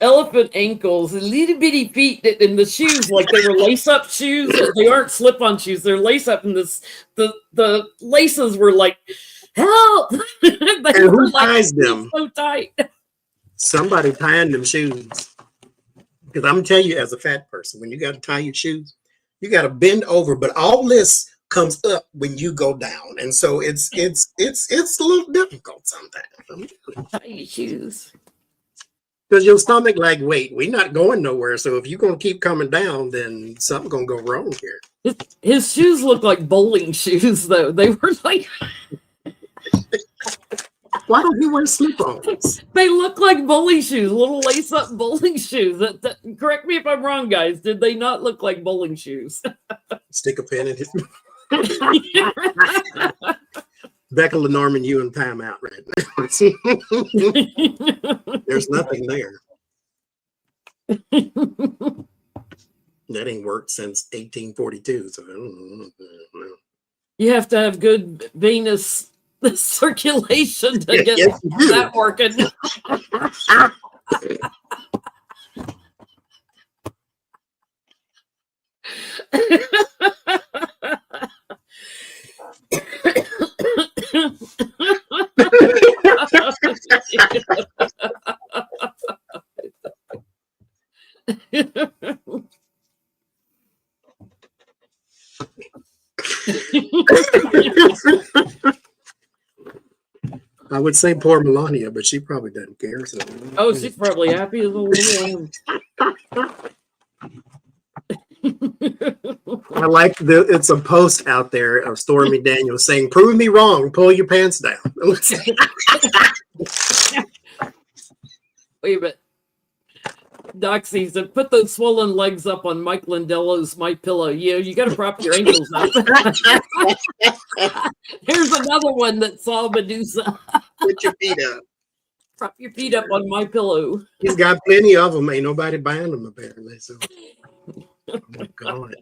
S2: elephant ankles, the little bitty feet, and the shoes, like they were lace-up shoes. They aren't slip-on shoes. They're lace-up, and the laces were like, help!
S1: And who ties them?
S2: So tight.
S1: Somebody tying them shoes. Because I'm telling you, as a fat person, when you got to tie your shoes, you got to bend over. But all this comes up when you go down, and so it's a little difficult sometimes.
S2: Tie your shoes.
S1: Because your stomach like, wait, we're not going nowhere. So if you're going to keep coming down, then something's going to go wrong here.
S2: His shoes look like bowling shoes, though. They were like...
S1: Why don't he wear slip-ons?
S2: They look like bowling shoes, little lace-up bowling shoes. Correct me if I'm wrong, guys. Did they not look like bowling shoes?
S1: Stick a pin in his... Becca Lenormand, you in timeout right now. There's nothing there. That ain't worked since 1842. So I don't know.
S2: You have to have good venous circulation to get
S1: Yes, you do.
S2: that working.
S1: I would say poor Melania, but she probably doesn't care. So.
S2: Oh, she's probably happy as a little lamb.
S1: I like it's a post out there of Stormy Daniels saying, "Prove me wrong, pull your pants down."
S2: Wait a minute. Doxy said, put those swollen legs up on Mike Lindell's My Pillow. You got to prop your ankles up. Here's another one that saw Medusa.
S1: Put your feet up.
S2: Prop your feet up on My Pillow.
S1: He's got plenty of them. Ain't nobody buying them apparently. So, oh my God.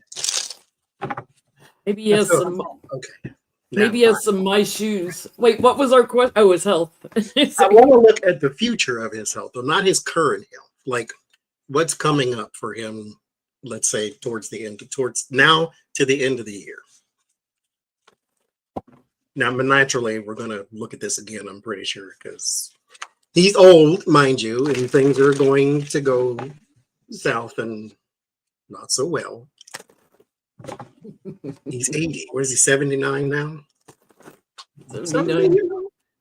S2: Maybe he has some.
S1: Okay.
S2: Maybe he has some My Shoes. Wait, what was our question? Oh, his health.
S1: I want to look at the future of his health, though, not his current health. Like what's coming up for him, let's say towards the end of the year. Now, naturally, we're going to look at this again, I'm pretty sure, because he's old, mind you, and things are going to go south and not so well. He's 80. What is he, 79 now?
S2: 79.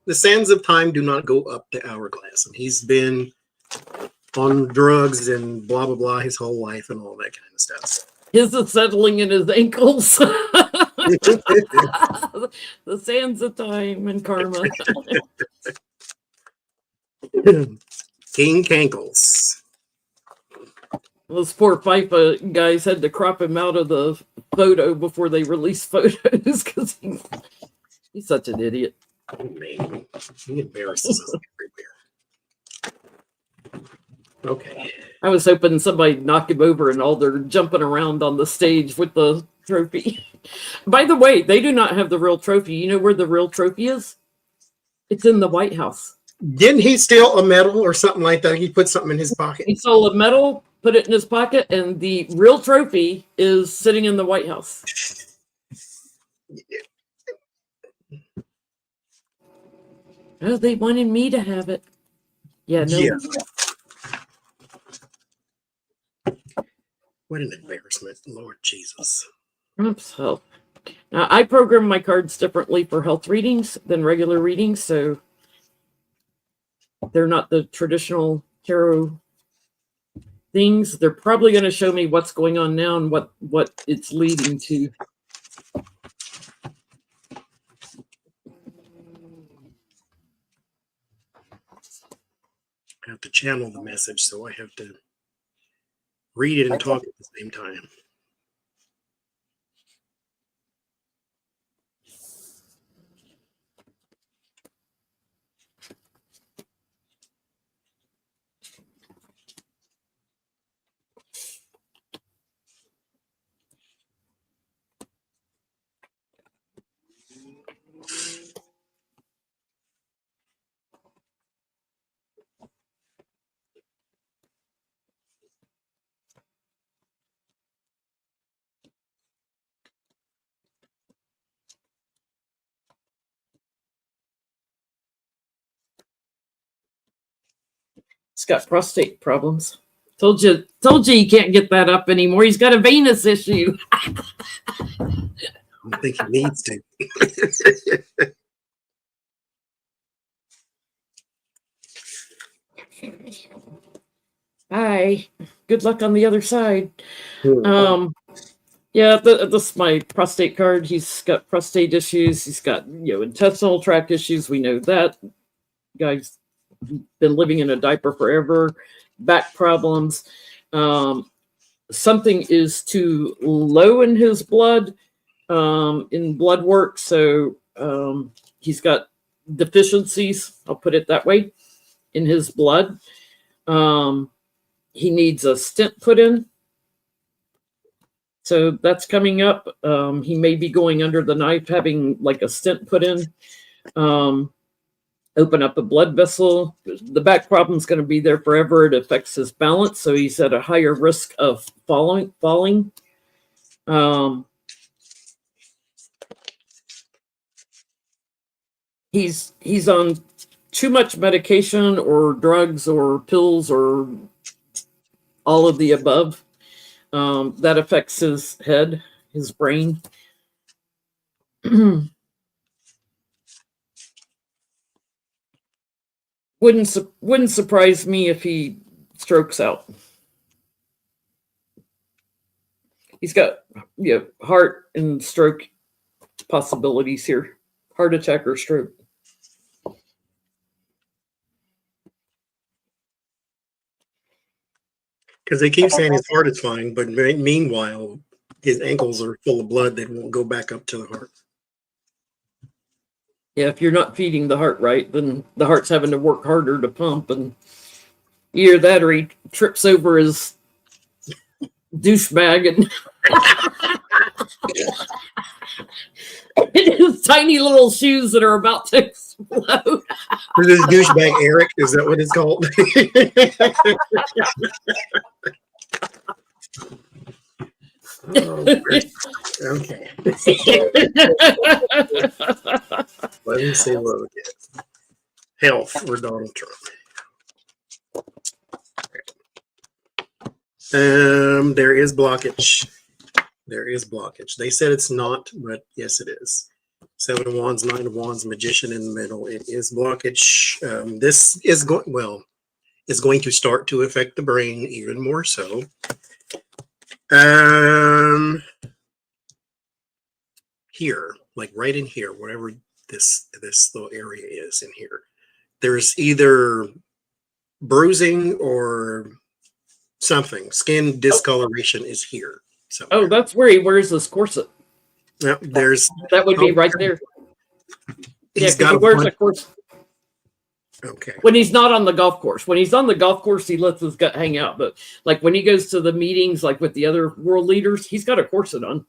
S1: The sands of time do not go up the hourglass, and he's been on drugs and blah blah blah his whole life and all that kind of stuff.
S2: His is settling in his ankles. The sands of time and karma.
S1: King Cankles.
S2: Those poor FIFA guys had to crop him out of the photo before they released photos because he's such an idiot.
S1: Oh, man. He embarrasses us everywhere. Okay.
S2: I was hoping somebody'd knock him over and all they're jumping around on the stage with the trophy. By the way, they do not have the real trophy. You know where the real trophy is? It's in the White House.
S1: Didn't he steal a medal or something like that? He put something in his pocket.
S2: He stole a medal, put it in his pocket, and the real trophy is sitting in the White House. Oh, they wanted me to have it. Yeah, no.
S1: Yeah. What an embarrassment, Lord Jesus.
S2: Trump's health. Now, I program my cards differently for health readings than regular readings, so they're not the traditional tarot things. They're probably going to show me what's going on now and what it's leading to.
S1: I have to channel the message, so I have to read it and talk at the same time.
S2: He's got prostate problems. Told you you can't get that up anymore. He's got a venous issue.
S1: I think he needs to.
S2: Hi. Good luck on the other side. Yeah, this is my prostate card. He's got prostate issues. He's got intestinal tract issues. We know that. Guy's been living in a diaper forever. Back problems. Something is too low in his blood, in blood work. So he's got deficiencies, I'll put it that way, in his blood. He needs a stent put in. So that's coming up. He may be going under the knife, having like a stent put in. Open up a blood vessel. The back problem is going to be there forever. It affects his balance, so he's at a higher risk of falling. He's on too much medication or drugs or pills or all of the above. That affects his head, his brain. Wouldn't surprise me if he strokes out. He's got heart and stroke possibilities here. Heart attack or stroke.
S1: Because they keep saying his heart is fine, but meanwhile, his ankles are full of blood that won't go back up to the heart.
S2: Yeah, if you're not feeding the heart right, then the heart's having to work harder to pump, and either that or he trips over his douchebag and his tiny little shoes that are about to explode.
S1: Is this douchebag Eric? Is that what it's called? Oh, okay. Let me see what we get. Health for Donald Trump. There is blockage. There is blockage. They said it's not, but yes, it is. 7 of Wands, 9 of Wands, Magician in the middle. It is blockage. This is it's going to start to affect the brain even more so. Here, like right in here, wherever this little area is in here, there's either bruising or something. Skin discoloration is here. Somewhere.
S2: Oh, that's where he wears his corset.
S1: Yeah, there's
S2: that would be right there.
S1: He's
S2: he wears a corset.
S1: Okay.
S2: When he's not on the golf course. When he's on the golf course, he lets his gut hang out. But like when he goes to the meetings, like with the other world leaders, he's got a corset on.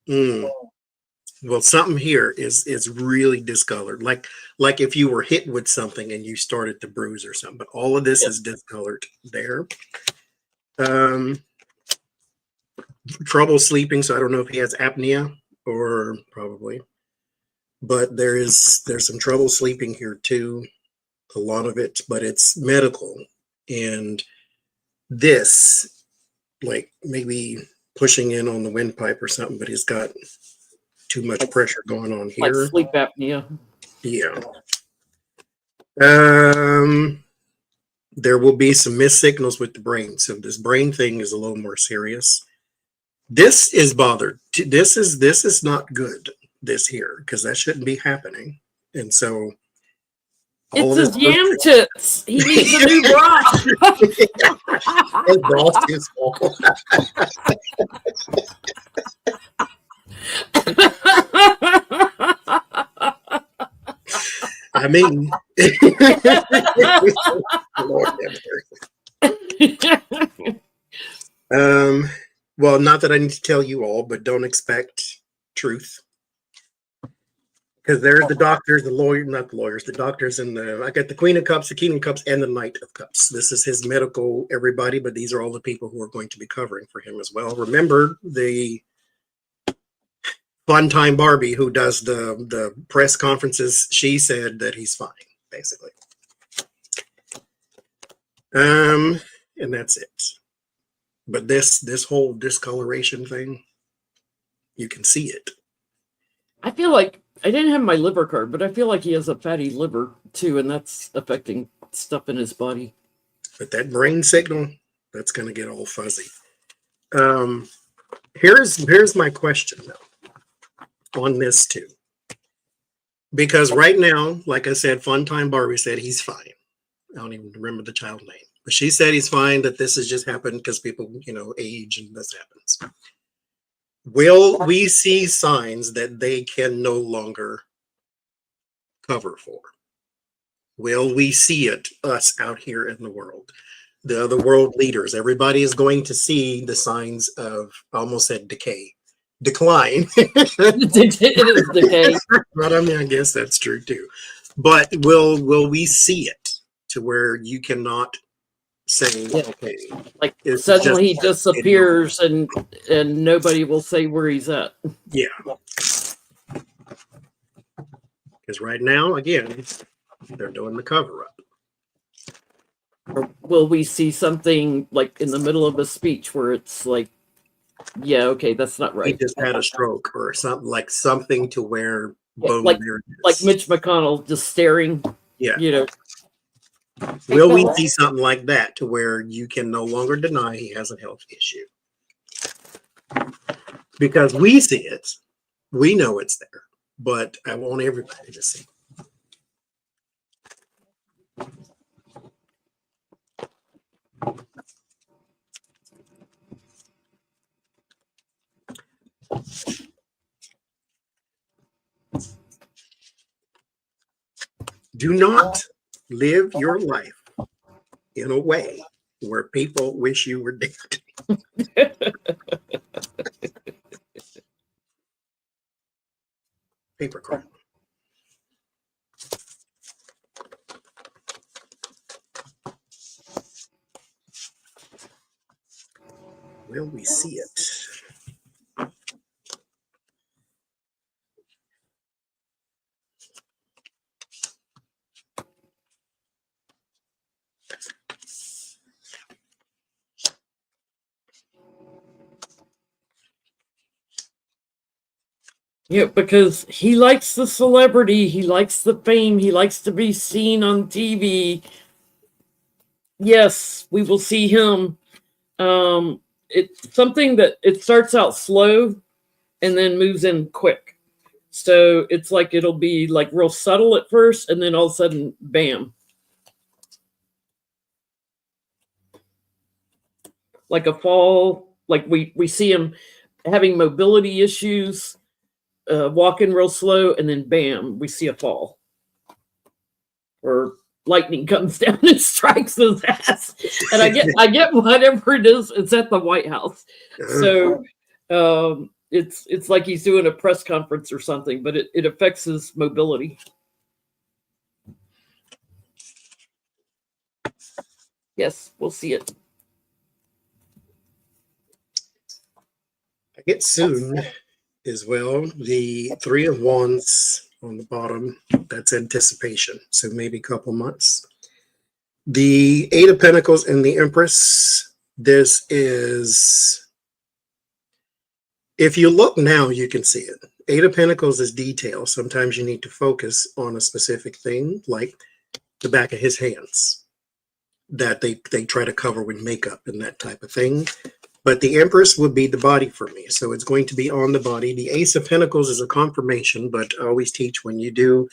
S1: Well, something here is really discolored. Like if you were hit with something and you started to bruise or something. But all of this is discolored there. Trouble sleeping. So I don't know if he has apnea or probably. But there's some trouble sleeping here too. A lot of it, but it's medical. And this, like maybe pushing in on the windpipe or something, but he's got too much pressure going on here.
S2: Like sleep apnea.
S1: Yeah. There will be some missed signals with the brain. So this brain thing is a little more serious. This is bothered. This is not good, this here, because that shouldn't be happening. And so
S2: it's his yam tits. He needs a new bra.
S1: His bra's too small. I mean, Lord have mercy. Well, not that I need to tell you all, but don't expect truth. Because there's the doctors, the lawyer, not the lawyers, the doctors, and I got the Queen of Cups, the King of Cups, and the Knight of Cups. This is his medical everybody, but these are all the people who are going to be covering for him as well. Remember the Fun Time Barbie, who does the press conferences, she said that he's fine, basically. And that's it. But this whole discoloration thing, you can see it.
S2: I feel like I didn't have my liver card, but I feel like he has a fatty liver too, and that's affecting stuff in his body.
S1: But that brain signal, that's going to get all fuzzy. Here's my question though on this too, because right now, like I said, Fun Time Barbie said he's fine. I don't even remember the child name, but she said he's fine. That this has just happened because people, age and this happens. Will we see signs that they can no longer cover for? Will we see it, us out here in the world? the other world leaders. Everybody is going to see the signs of, I almost said decline.
S2: It is decay.
S1: But I mean, I guess that's true too. But will we see it to where you cannot say,
S2: Yeah.
S1: okay,
S2: Like
S1: it's
S2: suddenly he
S1: just
S2: disappears and nobody will say where he's at.
S1: yeah. Because right now, again, they're doing the cover up.
S2: Or will we see something like in the middle of a speech where it's like, yeah, okay, that's not
S1: He
S2: right.
S1: just had a stroke or something, like something to where
S2: Yeah,
S1: boom,
S2: like
S1: there it
S2: like
S1: is.
S2: Mitch McConnell just staring,
S1: Yeah.
S2: you know.
S1: Will we see something like that to where you can no longer deny he has a health issue? Because we see it, we know it's there, but I want everybody to see. Do not live your life in a way where people wish you were dead. Paper crap. Will we see it?
S2: Yeah, because he likes the celebrity, he likes the fame, he likes to be seen on TV. Yes, we will see him. It's something that it starts out slow and then moves in quick. So it's like it'll be like real subtle at first, and then all of a sudden, bam. Like a fall, like we see him having mobility issues, walking real slow, and then bam, we see a fall. Or lightning comes down and strikes his ass. And I get whatever it is, it's at the White House. So it's like he's doing a press conference or something, but it affects his mobility. Yes, we'll see it.
S1: I get soon as well. The Three of Wands on the bottom, that's anticipation. So maybe a couple months. The Eight of Pentacles and the Empress. This is, if you look now, you can see it. Eight of Pentacles is detail. Sometimes you need to focus on a specific thing, like the back of his hands that they try to cover with makeup and that type of thing. But the Empress would be the body for me. So it's going to be on the body. The Ace of Pentacles is a confirmation, but I always teach when you do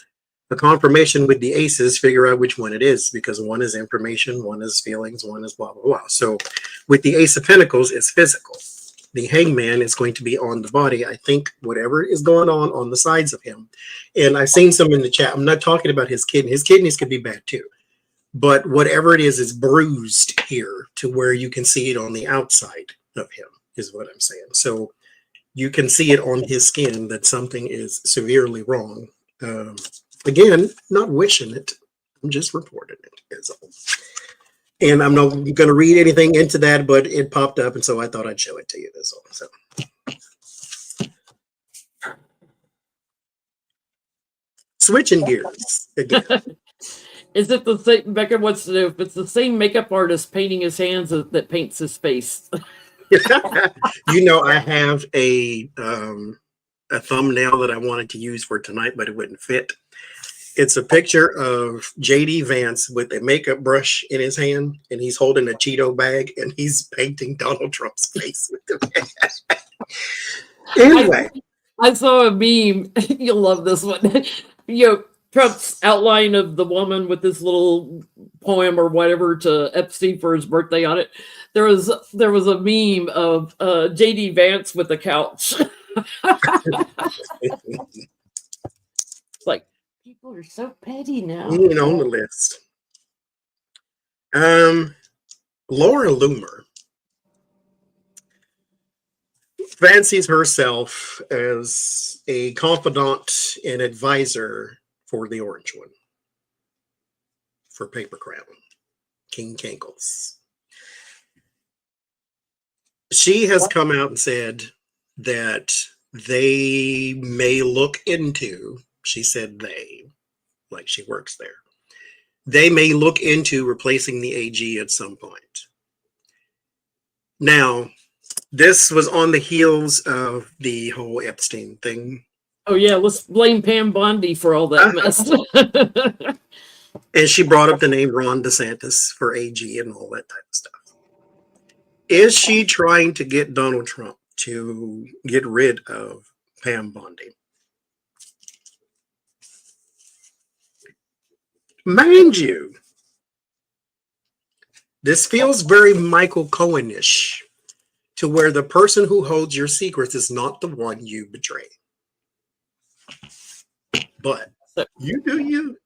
S1: a confirmation with the aces, figure out which one it is, because one is information, one is feelings, one is blah, blah, blah. So with the Ace of Pentacles, it's physical. The Hangman is going to be on the body. I think whatever is going on the sides of him. And I've seen some in the chat. I'm not talking about his kidney. His kidneys could be bad too. But whatever it is bruised here to where you can see it on the outside of him is what I'm saying. So you can see it on his skin that something is severely wrong. Again, not wishing it. I'm just reporting it as all. And I'm not going to read anything into that, but it popped up, and so I thought I'd show it to you. That's all. So, switching gears again.
S2: Is it the same? Becca wants to know if it's the same makeup artist painting his hands that paints his face.
S1: You know, I have a thumbnail that I wanted to use for tonight, but it wouldn't fit. It's a picture of J.D. Vance with a makeup brush in his hand, and he's holding a Cheeto bag, and he's painting Donald Trump's face with the Anyway.
S2: I saw a meme. You'll love this one. Trump's outline of the woman with this little poem or whatever to Epstein for his birthday on it. There was a meme of J.D. Vance with a couch. It's like, people are so petty now.
S1: On the list. Laura Loomer fancies herself as a confidant and advisor for the Orange One, for Paper Crown, King Kankles. She has come out and said that they may look into, she said they, like she works there, they may look into replacing the AG at some point. Now, this was on the heels of the whole Epstein thing.
S2: Oh yeah, let's blame Pam Bondi for all that mess.
S1: And she brought up the name Ron DeSantis for AG and all that type of stuff. Is she trying to get Donald Trump to get rid of Pam Bondi? Mind you, this feels very Michael Cohen-ish, to where the person who holds your secrets is not the one you betray. But you do you.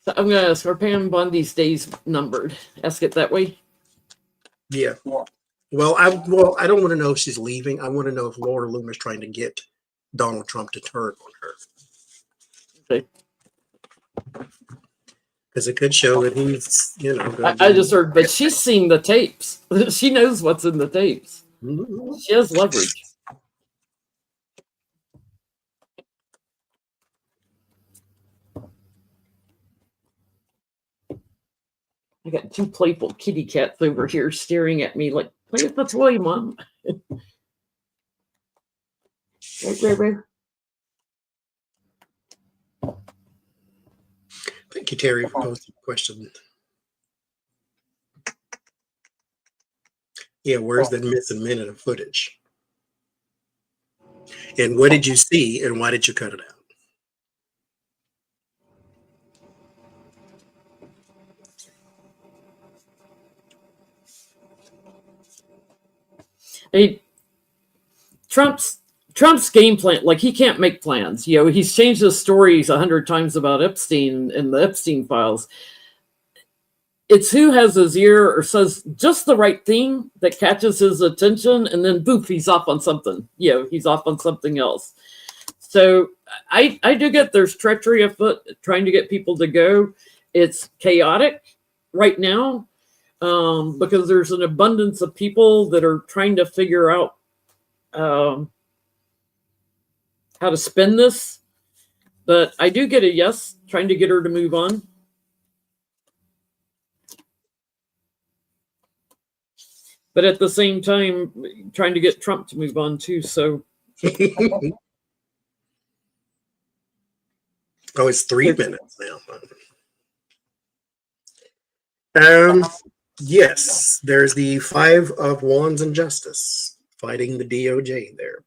S2: So I'm going to ask, are Pam Bondi's days numbered? Ask it that way.
S1: Yeah. Well, I don't want to know if she's leaving. I want to know if Laura Loomer is trying to get Donald Trump to turn on her.
S2: Okay.
S1: Because it could show that he's,
S2: I just heard, but she's seen the tapes. She knows what's in the tapes.
S1: Mm-hmm.
S2: She has leverage. I got two playful kitty cats over here staring at me like, play with the toy, Mom. Right.
S1: Thank you, Terry, for posting the question. Yeah, where's that missing minute of footage? And what did you see, and why did you cut it out?
S2: Hey, Trump's game plan, like he can't make plans. He's changed his stories 100 times about Epstein and the Epstein files. It's who has his ear or says just the right thing that catches his attention, and then boof, he's off on something. He's off on something else. So I do get there's treachery afoot trying to get people to go. It's chaotic right now because there's an abundance of people that are trying to figure out how to spin this. But I do get a yes, trying to get her to move on. But at the same time, trying to get Trump to move on too. So,
S1: oh, it's 3 minutes now. Yes, there's the 5 of Wands and Justice fighting the DOJ there.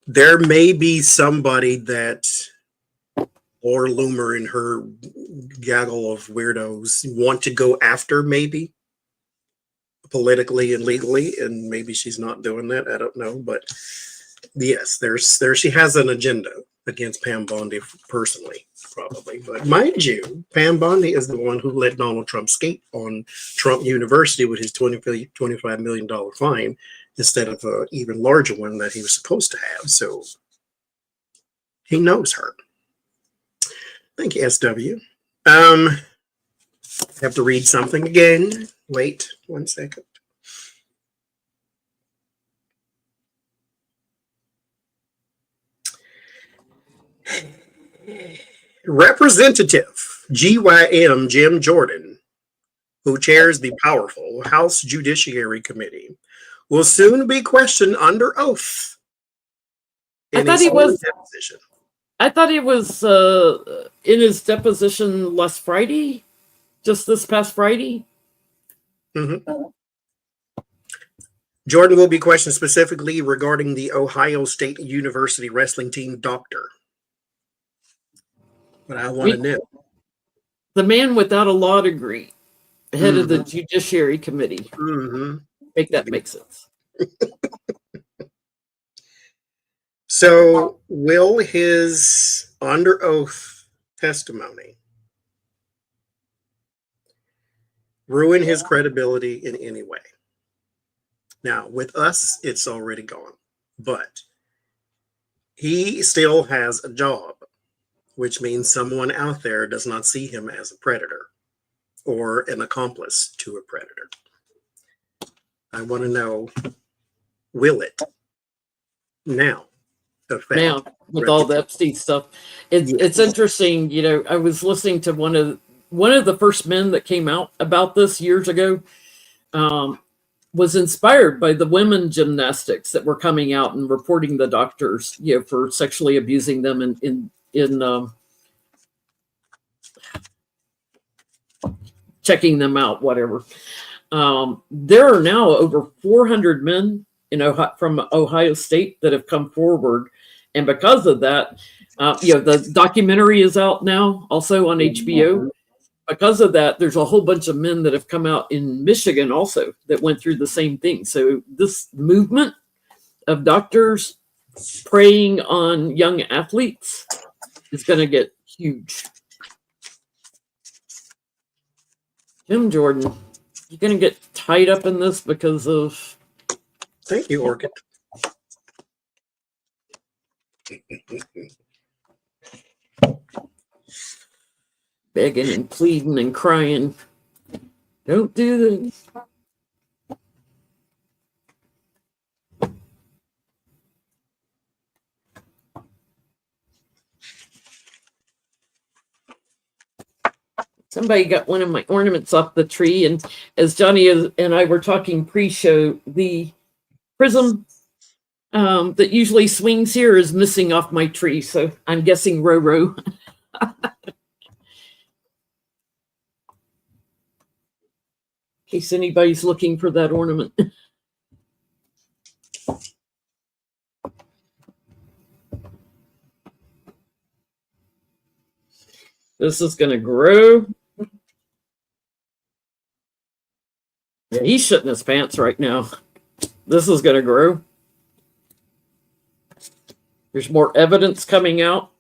S1: There may be somebody that Laura Loomer and her gaggle of weirdos want to go after, maybe politically and legally, and maybe she's not doing that. I don't know, but yes, she has an agenda against Pam Bondi personally, probably. But mind you, Pam Bondi is the one who let Donald Trump skate on Trump University with his $25 million fine instead of an even larger one that he was supposed to have. So he knows her. Thank you, SW. I have to read something again. Wait 1 second. Representative GYM Jim Jordan, who chairs the powerful House Judiciary Committee, will soon be questioned under oath.
S2: I thought he was in his deposition last Friday, just this past Friday.
S1: Mm-hmm. Jordan will be questioned specifically regarding the Ohio State University wrestling team doctor. But I want to know.
S2: The man without a law degree, head of the Judiciary Committee.
S1: Mm-hmm.
S2: Make that make sense.
S1: So, will his under oath testimony ruin his credibility in any way. Now, with us, it's already gone. But he still has a job, which means someone out there does not see him as a predator or an accomplice to a predator. I want to know, will it now affect
S2: Now, with all the Epstein stuff, it's interesting. You know, I was listening to one of the first men that came out about this years ago. Was inspired by the women gymnastics that were coming out and reporting the doctors, you know, for sexually abusing them in checking them out, whatever. There are now over 400 men in Ohio, from Ohio State that have come forward, and because of that, you know, the documentary is out now, also on HBO. Because of that, there's a whole bunch of men that have come out in Michigan also that went through the same thing. So this movement of doctors preying on young athletes is going to get huge. Jim Jordan, you're going to get tied up in this because of...
S1: Thank you, Orchid.
S2: Begging and pleading and crying. Don't do this. Somebody got one of my ornaments off the tree, and as Johnny and I were talking pre-show, the prism that usually swings here is missing off my tree, so I'm guessing Roro. In case anybody's looking for that ornament. This is going to grow. Yeah, he's shitting his pants right now. This is going to grow. There's more evidence coming out.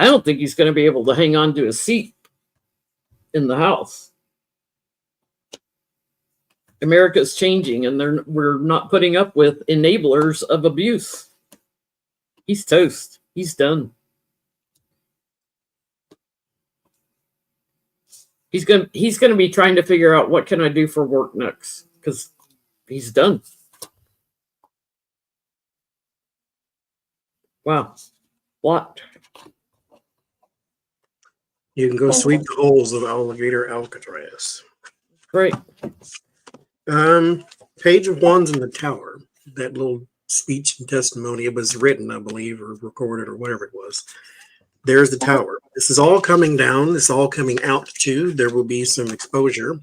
S2: I don't think he's going to be able to hang on to his seat in the House. America's changing, and we're not putting up with enablers of abuse. He's toast. He's done. He's gonna be trying to figure out what can I do for work next, because he's done. Wow. What?
S1: You can go sweep the holes of Alligator Alcatraz.
S2: Great.
S1: Page of Wands in the Tower. That little speech and testimony, it was written, I believe, or recorded, or whatever it was. There's the tower. This is all coming down. This is all coming out too. There will be some exposure.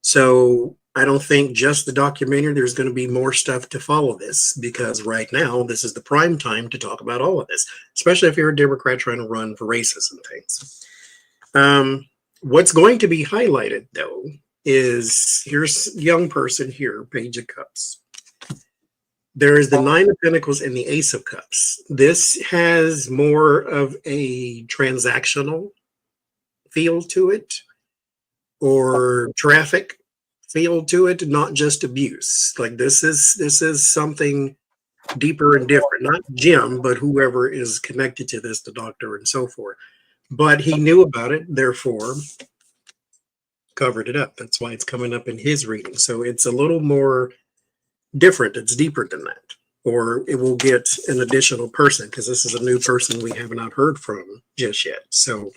S1: So I don't think just the documentary, there's going to be more stuff to follow this, because right now this is the prime time to talk about all of this, especially if you're a Democrat trying to run for races and things. What's going to be highlighted though is, here's young person here, Page of Cups. There is the Nine of Pentacles and the Ace of Cups. This has more of a transactional feel to it, or traffic feel to it, not just abuse. Like this is something deeper and different. Not Jim, but whoever is connected to this, the doctor and so forth. But he knew about it, therefore covered it up. That's why it's coming up in his reading. So it's a little more different. It's deeper than that. Or it will get an additional person, because this is a new person we have not heard from just yet. So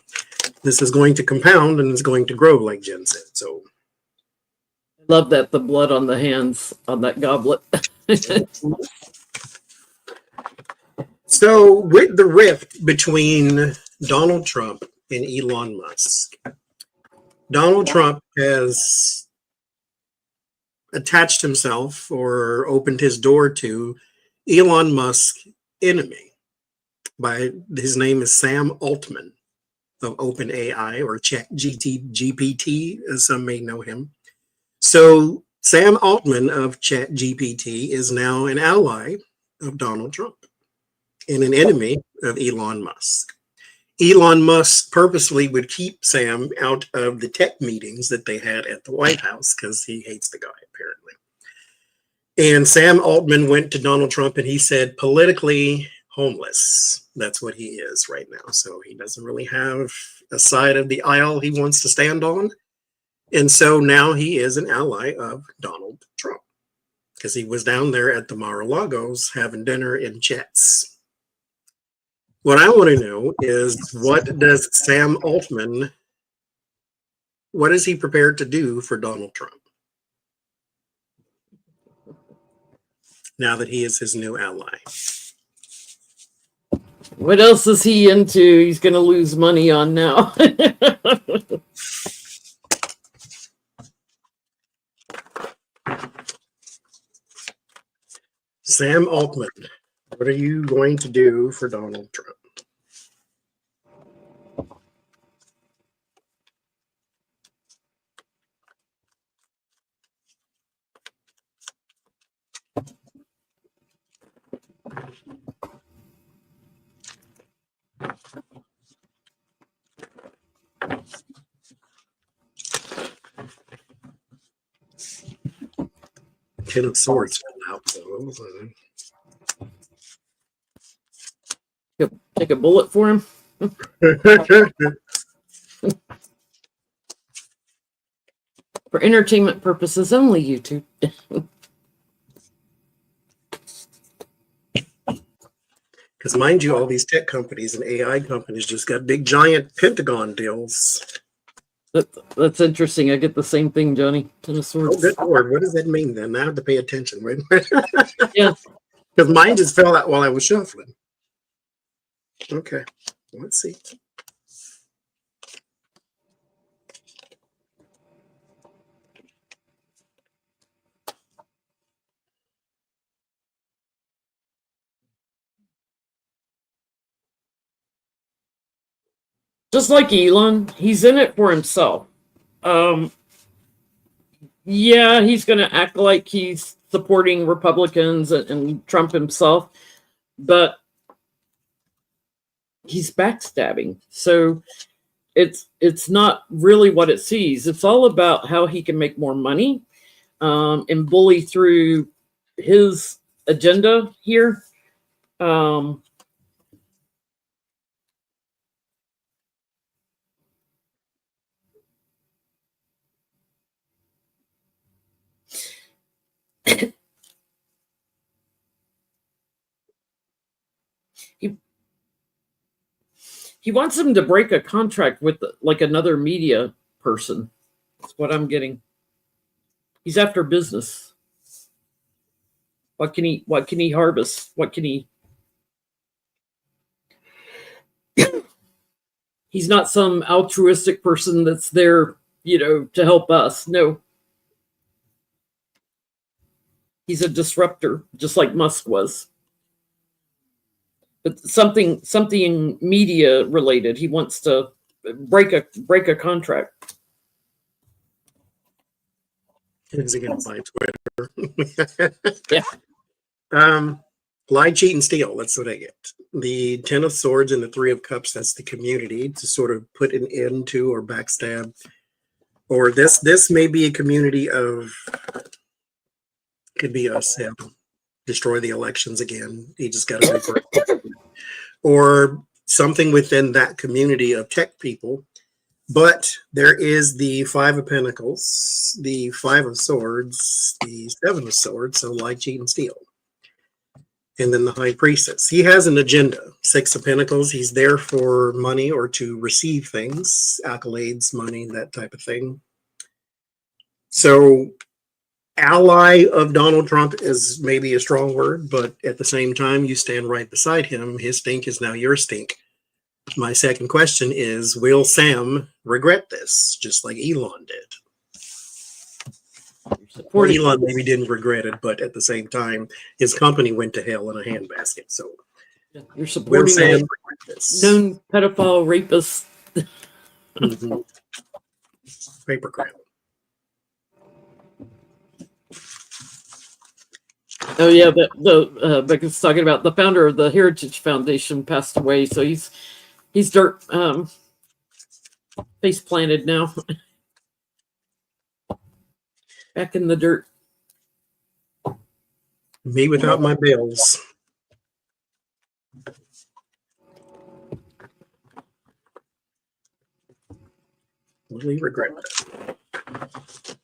S1: this is going to compound and it's going to grow, like Jen said. So
S2: Love that, the blood on the hands on that goblet.
S1: So with the rift between Donald Trump and Elon Musk, Donald Trump has attached himself or opened his door to Elon Musk's enemy. His name is Sam Altman of OpenAI, or ChatGPT, as some may know him. So Sam Altman of ChatGPT is now an ally of Donald Trump and an enemy of Elon Musk. Elon Musk purposely would keep Sam out of the tech meetings that they had at the White House because he hates the guy, apparently. And Sam Altman went to Donald Trump and he said, politically homeless. That's what he is right now. So he doesn't really have a side of the aisle he wants to stand on. And so now he is an ally of Donald Trump because he was down there at the Mar-a-Lagos having dinner in jets. What I want to know is, what does Sam Altman, what is he prepared to do for Donald Trump now that he is his new ally?
S2: What else is he into? He's going to lose money on now.
S1: Sam Altman, what are you going to do for Donald Trump? Ten of Swords fell out, so
S2: Take a bullet for him. For entertainment purposes only, YouTube.
S1: Because mind you, all these tech companies and AI companies just got big giant Pentagon deals.
S2: That's interesting. I get the same thing, Johnny. Ten of Swords.
S1: Oh, good Lord. What does that mean then? I have to pay attention, right?
S2: Yeah.
S1: Because mine just fell out while I was shuffling. Okay, let's see.
S2: Just like Elon, he's in it for himself. Yeah, he's going to act like he's supporting Republicans and Trump himself, but he's backstabbing. So it's not really what it sees. It's all about how he can make more money and bully through his agenda here. He wants him to break a contract with like another media person. That's what I'm getting. He's after business. What can he harvest? What can he? He's not some altruistic person that's there, to help us. No. He's a disruptor, just like Musk was. But something media related. He wants to break a contract.
S1: Is he going to buy Twitter?
S2: Yeah.
S1: Lie, cheat, and steal. That's what I get. The Ten of Swords and the Three of Cups, that's the community to sort of put an end to or backstab. Or this may be a community of, could be us, destroy the elections again. He just got to or something within that community of tech people. But there is the Five of Pentacles, the Five of Swords, the Seven of Swords, so lie, cheat, and steal. And then the High Priestess. He has an agenda. Six of Pentacles, he's there for money or to receive things, accolades, money, that type of thing. So ally of Donald Trump is maybe a strong word, but at the same time, you stand right beside him. His stink is now your stink. My second question is, will Sam regret this, just like Elon did? Well, Elon maybe didn't regret it, but at the same time, his company went to hell in a handbasket. So
S2: you're supporting a known pedophile rapist.
S1: Paper crap.
S2: Oh yeah, Becca's talking about the founder of the Heritage Foundation passed away, so he's dirt face planted now, back in the dirt.
S1: Me without my bills. Really regret that.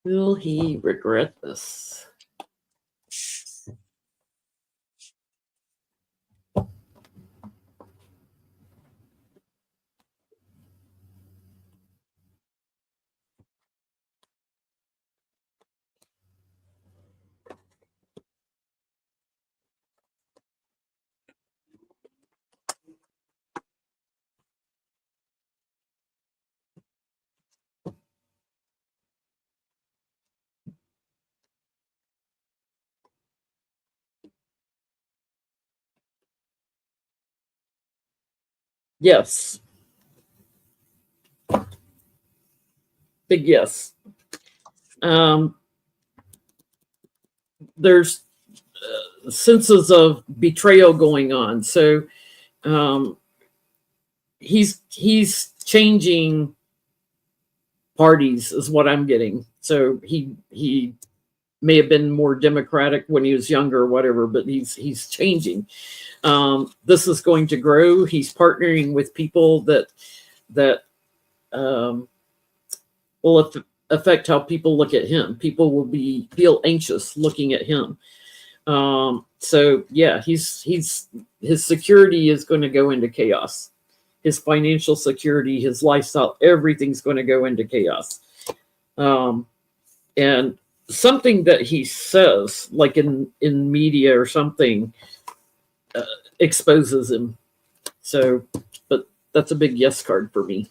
S2: Will he regret this? Yes. Big yes. There's senses of betrayal going on. So he's changing parties is what I'm getting. So he may have been more democratic when he was younger or whatever, but he's changing. This is going to grow. He's partnering with people that will affect how people look at him. People will feel anxious looking at him. So yeah, his security is going to go into chaos. His financial security, his lifestyle, everything's going to go into chaos. And something that he says, like in media or something, exposes him. So, but that's a big yes card for me.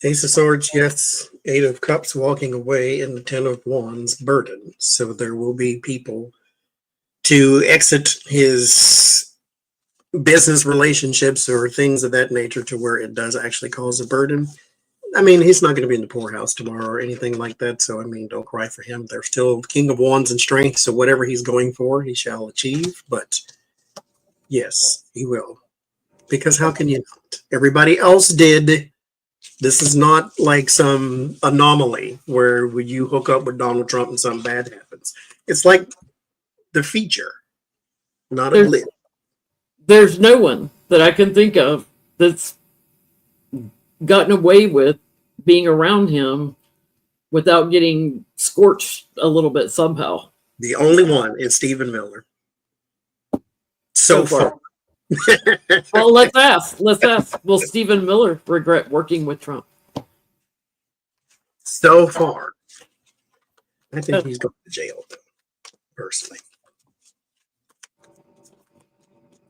S1: Ace of Swords, yes. Eight of Cups walking away, and the Ten of Wands burden. So there will be people to exit his business relationships or things of that nature to where it does actually cause a burden. I mean, he's not going to be in the poorhouse tomorrow or anything like that. So, I mean, don't cry for him. They're still King of Wands and Strength. So whatever he's going for, he shall achieve. But yes, he will. Because how can you not? Everybody else did. This is not like some anomaly where you hook up with Donald Trump and something bad happens. It's like the feature, not a glitch.
S2: There's no one that I can think of that's gotten away with being around him without getting scorched a little bit somehow.
S1: The only one is Stephen Miller. So far.
S2: Well, let's ask. Will Stephen Miller regret working with Trump?
S1: So far. I think he's going to jail, though, personally.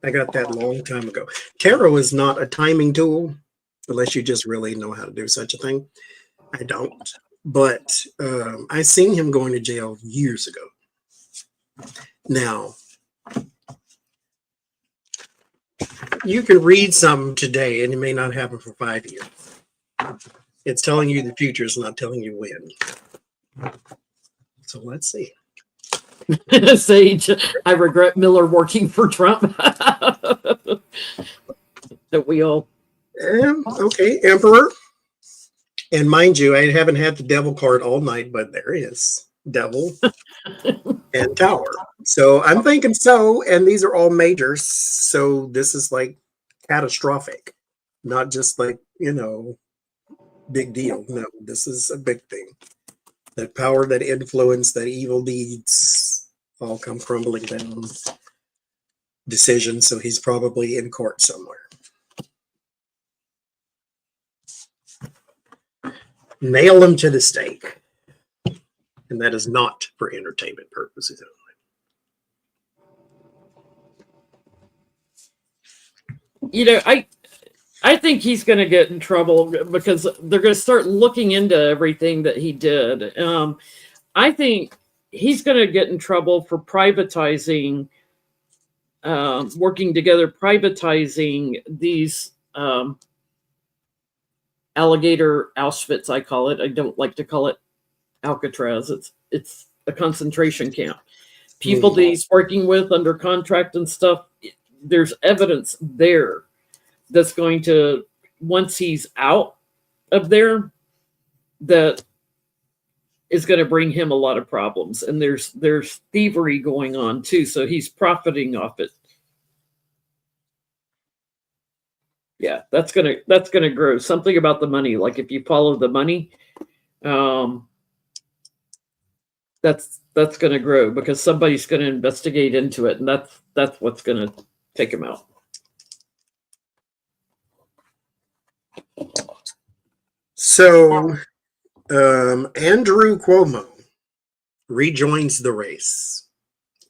S1: I got that a long time ago. Tarot is not a timing tool, unless you just really know how to do such a thing. I don't. But I seen him going to jail years ago. Now, you can read something today and it may not happen for 5 years. It's telling you the future, it's not telling you when. So let's see.
S2: Sage, I regret Miller working for Trump. That we all.
S1: Okay, Emperor. And mind you, I haven't had the devil card all night, but there is devil and tower. So I'm thinking so, and these are all majors. So this is like catastrophic, not just like, big deal. No, this is a big thing. That power, that influence, that evil deeds all come crumbling down. Decision. So he's probably in court somewhere. Nail him to the stake. And that is not for entertainment purposes only.
S2: I think he's going to get in trouble because they're going to start looking into everything that he did. I think he's going to get in trouble for privatizing, working together, privatizing these alligator Auschwitz. I call it. I don't like to call it Alcatraz. It's a concentration camp. People that he's working with under contract and stuff. There's evidence there that's going to, once he's out of there, that is going to bring him a lot of problems. And there's thievery going on too, so he's profiting off it. Yeah, that's gonna grow. Something about the money, like if you follow the money, that's gonna grow because somebody's gonna investigate into it, and that's what's gonna take him out.
S1: So, Andrew Cuomo rejoins the race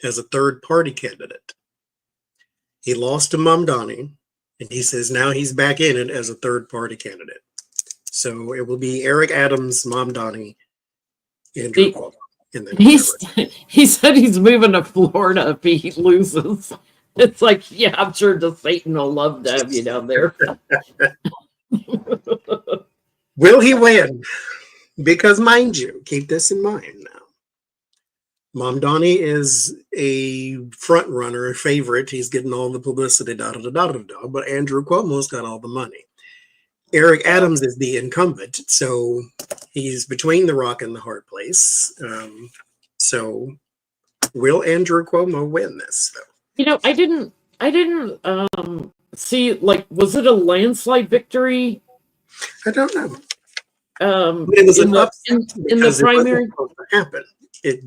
S1: as a third-party candidate. He lost to Mamdani, and he says now he's back in it as a third-party candidate. So it will be Eric Adams, Mamdani, Andrew Cuomo.
S2: He said he's moving to Florida if he loses. It's like, yeah, I'm sure the Satan will love to have you down there.
S1: Will he win? Because mind you, keep this in mind now. Mamdani is a front runner, a favorite. He's getting all the publicity, but Andrew Cuomo's got all the money. Eric Adams is the incumbent, so he's between the rock and the hard place. So will Andrew Cuomo win this, though?
S2: You know, I didn't see, like, was it a landslide victory?
S1: I don't know. It was an upset
S2: in the primary.
S1: Happen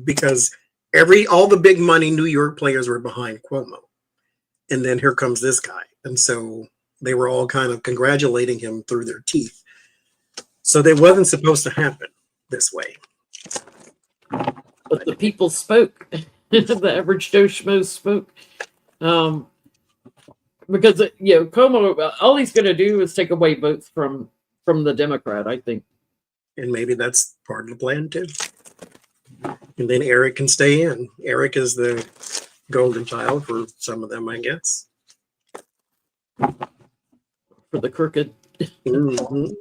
S1: because all the big money New York players were behind Cuomo, and then here comes this guy, and so they were all kind of congratulating him through their teeth. So that wasn't supposed to happen this way.
S2: But the people spoke. The average Joe Schmo spoke. Because Cuomo, all he's going to do is take away votes from the Democrat, I think.
S1: And maybe that's part of the plan too. And then Eric can stay in. Eric is the golden child for some of them, I guess.
S2: For the crooked.
S1: Mm-hmm.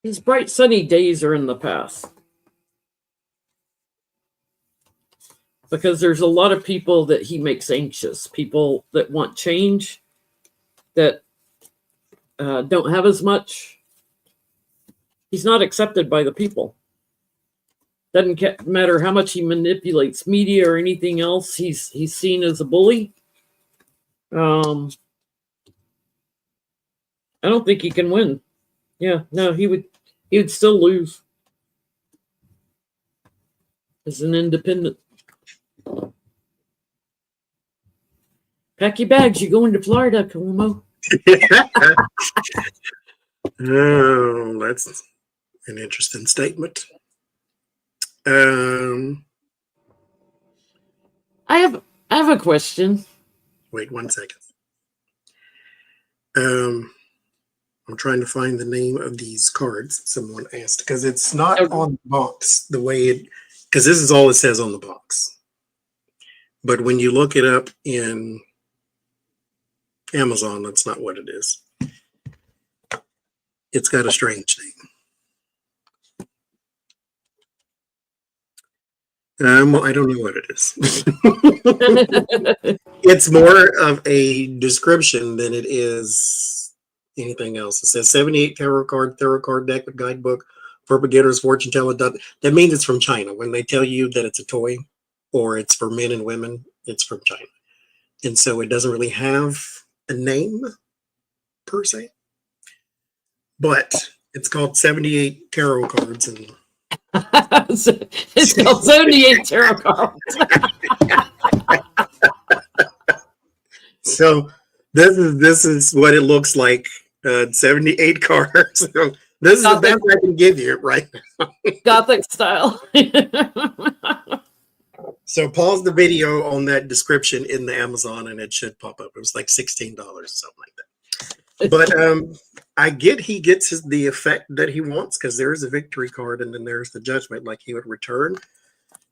S2: His bright sunny days are in the past. Because there's a lot of people that he makes anxious, people that want change, that don't have as much. He's not accepted by the people. Doesn't matter how much he manipulates media or anything else. He's seen as a bully. I don't think he can win. Yeah, no, he would still lose as an independent. Pack your bags. You're going to Florida, Cuomo.
S1: Oh, that's an interesting statement.
S2: I have a question.
S1: Wait 1 second. I'm trying to find the name of these cards. Someone asked because it's not on the box the way because this is all it says on the box. But when you look it up in Amazon, that's not what it is. It's got a strange name. I don't know what it is. It's more of a description than it is anything else. It says 78 tarot card deck with guidebook for beginners, fortune teller. That means it's from China. When they tell you that it's a toy or it's for men and women, it's from China. And so it doesn't really have a name per se, but it's called 78 tarot cards. And
S2: it's called 78 tarot cards.
S1: So this is what it looks like. 78 cards. So this is the best I can give you right now.
S2: Gothic style.
S1: So pause the video on that description in the Amazon and it should pop up. It was like $16 or something like that. But I get he gets the effect that he wants, because there is a victory card and then there's the judgment, like he would return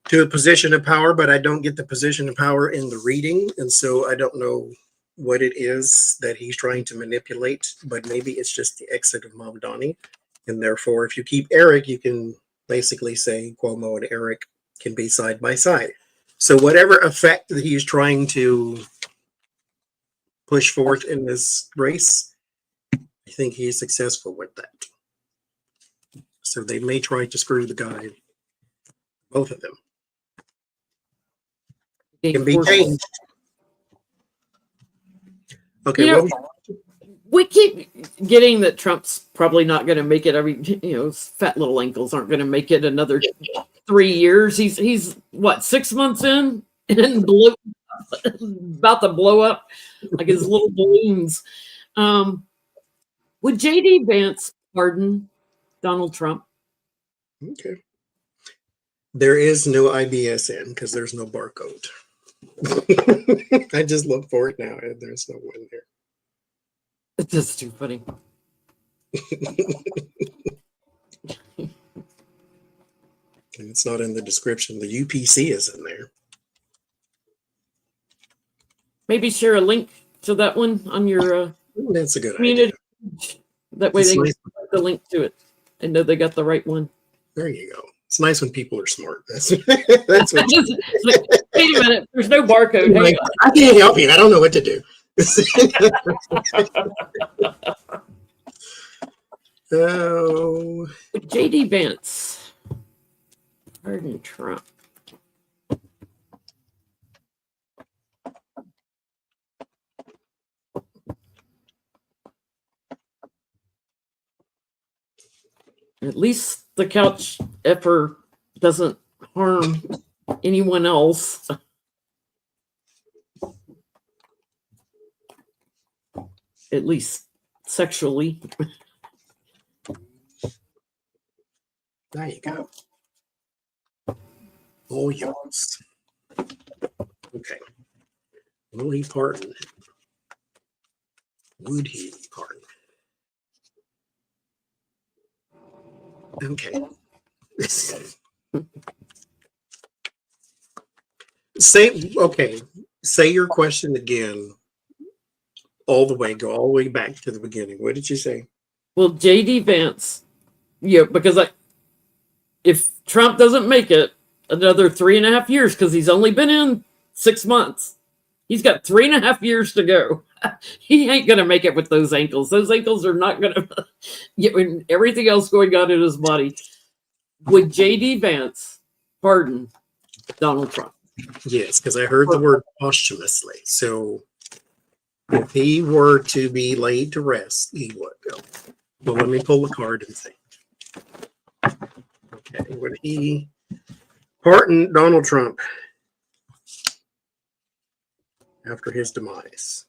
S1: to a position of power, but I don't get the position of power in the reading. And so I don't know what it is that he's trying to manipulate, but maybe it's just the exit of Mom Donnie. And therefore, if you keep Eric, you can basically say Cuomo and Eric can be side by side. So whatever effect that he's trying to push forth in this race, I think he is successful with that. So they may try to screw the guy, both of them. It can be changed. Okay,
S2: you know, we keep getting that Trump's probably not going to make it. His fat little ankles aren't going to make it another 3 years. He's what, 6 months in and about to blow up like his little balloons. Would J.D. Vance pardon Donald Trump?
S1: Okay. There is no IBSN because there's no barcode. I just look for it now and there's no one there.
S2: It's just too funny.
S1: And it's not in the description. The UPC is in there.
S2: Maybe share a link to that one on your
S1: that's a good
S2: community.
S1: idea.
S2: That way they can put the link to it and know they got the right one.
S1: There you go. It's nice when people are smart. That's what.
S2: Like, wait a minute. There's no barcode.
S1: Like, I can't help you. I don't know what to do. Oh,
S2: J.D. Vance. Pardon Trump. At least the couch effer doesn't harm anyone else. At least sexually.
S1: there you go. All yours. Okay. Will he pardon? Would he pardon? Okay. Say your question again. All the way, go all the way back to the beginning. What did you say?
S2: Well, J.D. Vance, because if Trump doesn't make it another 3.5 years, because he's only been in 6 months, he's got 3.5 years to go. He ain't gonna make it with those ankles. Those ankles are not gonna get everything else going on in his body. Would J.D. Vance pardon Donald Trump?
S1: Yes, because I heard the word posthumously. So if he were to be laid to rest, he would go. Well, let me pull the card and see. Okay, would he pardon Donald Trump after his demise?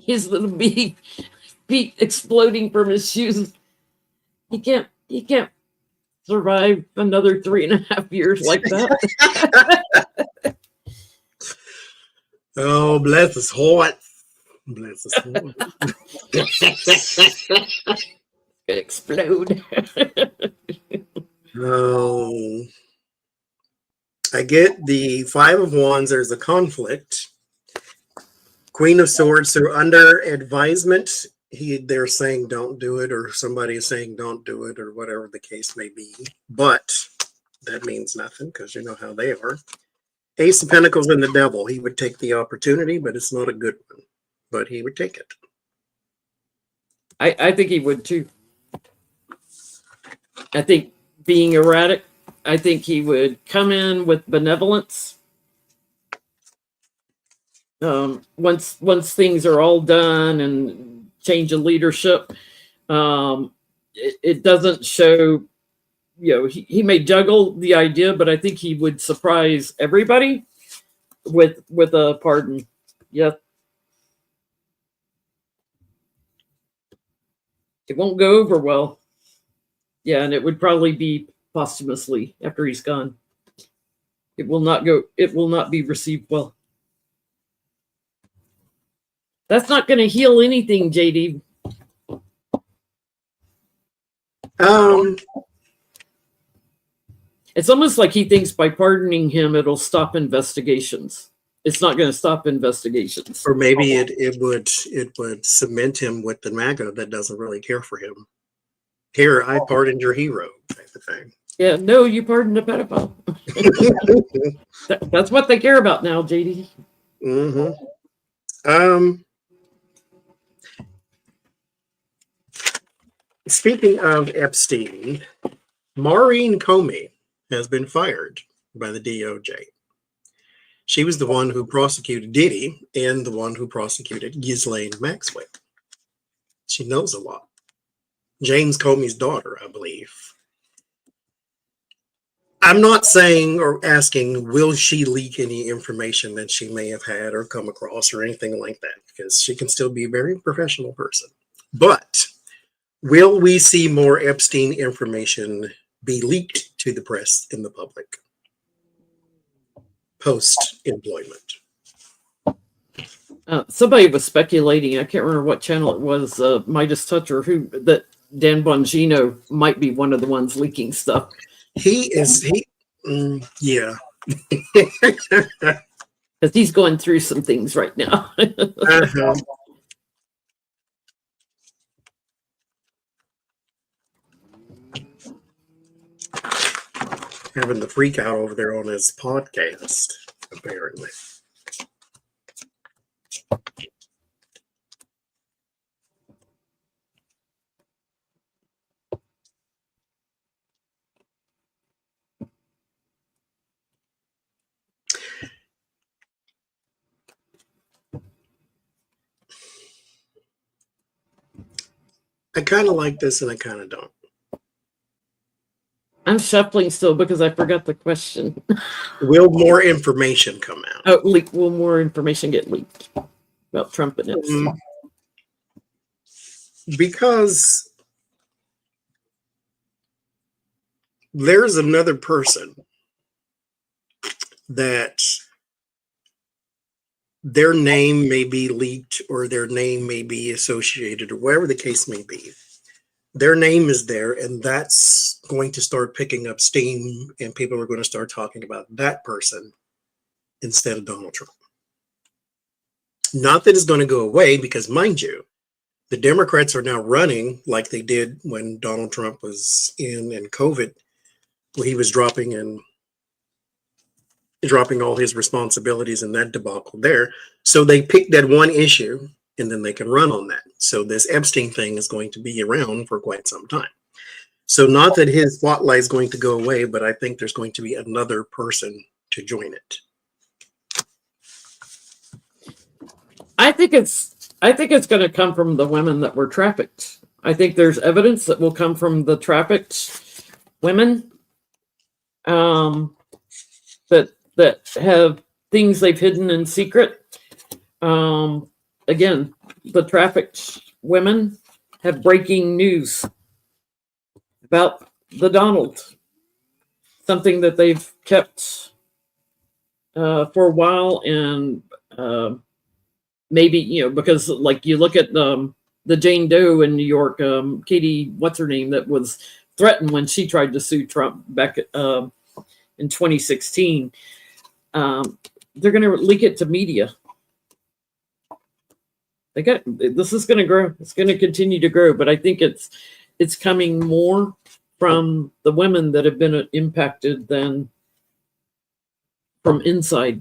S2: His little feet exploding from his shoes. He can't survive another 3.5 years like that.
S1: Oh, bless his heart. Bless his heart.
S2: Explode.
S1: Oh, I get the 5 of Wands. There's a conflict. Queen of Swords. So under advisement, they're saying don't do it, or somebody is saying don't do it, or whatever the case may be. But That means nothing because you know how they are. Ace of Pentacles and the Devil. He would take the opportunity, but it's not a good one. But he would take it.
S2: I think he would too. I think being erratic, I think he would come in with benevolence. Once things are all done and change of leadership, it doesn't show. He may juggle the idea, but I think he would surprise everybody with a pardon. Yeah, it won't go over well. Yeah, and it would probably be posthumously after he's gone. It will not be received well. That's not going to heal anything, JD. It's almost like he thinks by pardoning him, it'll stop investigations. It's not going to stop investigations.
S1: Or maybe it would cement him with the MAGA that doesn't really care for him. Here, I pardoned your hero, type of thing.
S2: Yeah, no, you pardoned a pedophile. That's what they care about now, JD.
S1: Mm-hmm. Speaking of Epstein, Maureen Comey has been fired by the DOJ. She was the one who prosecuted Diddy and the one who prosecuted Ghislaine Maxwell. She knows a lot. James Comey's daughter, I believe. I'm not saying or asking, will she leak any information that she may have had or come across or anything like that, because she can still be a very professional person. But will we see more Epstein information be leaked to the press and the public post-employment?
S2: Somebody was speculating, I can't remember what channel it was, Midas Touch or who, that Dan Bongino might be one of the ones leaking stuff.
S1: Yeah.
S2: Because he's going through some things right now.
S1: Uh-huh. Having the freak out over there on his podcast, apparently. I kind of like this and I kind of don't.
S2: I'm shuffling still because I forgot the question.
S1: Will more information come out?
S2: Oh, will more information get leaked about Trump and Epstein?
S1: Because there's another person that their name may be leaked or their name may be associated or whatever the case may be. Their name is there, and that's going to start picking up steam, and people are going to start talking about that person instead of Donald Trump. Not that it's going to go away, because mind you, the Democrats are now running like they did when Donald Trump was in COVID, where he was dropping all his responsibilities in that debacle there. So they picked that one issue and then they can run on that. So this Epstein thing is going to be around for quite some time. So not that his spotlight is going to go away, but I think there's going to be another person to join it.
S2: I think it's going to come from the women that were trafficked. I think there's evidence that will come from the trafficked women that have things they've hidden in secret. Again, the trafficked women have breaking news about the Donald, something that they've kept for a while, and maybe, because like you look at the Jane Doe in New York, Katie, what's her name, that was threatened when she tried to sue Trump back in 2016. They're going to leak it to media. This is going to grow. It's going to continue to grow, but I think it's coming more from the women that have been impacted than from inside.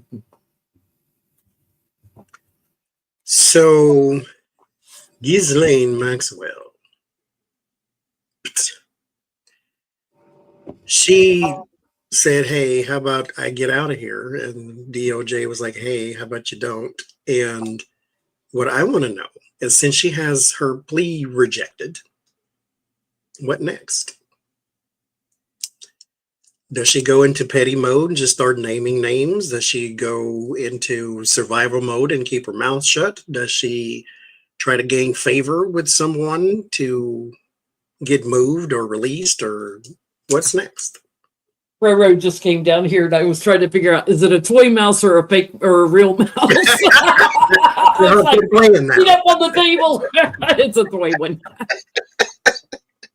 S1: So, Ghislaine Maxwell, she said, "Hey, how about I get out of here?" And DOJ was like, "Hey, how about you don't?" And what I want to know is, since she has her plea rejected, what next? Does she go into petty mode and just start naming names? Does she go into survival mode and keep her mouth shut? Does she try to gain favor with someone to get moved or released, or what's next?
S2: Roro just came down here and I was trying to figure out, is it a toy mouse or a fake or a real mouse?
S1: Well,
S2: Like,
S1: playing
S2: feet
S1: now.
S2: up on the table. It's a toy one.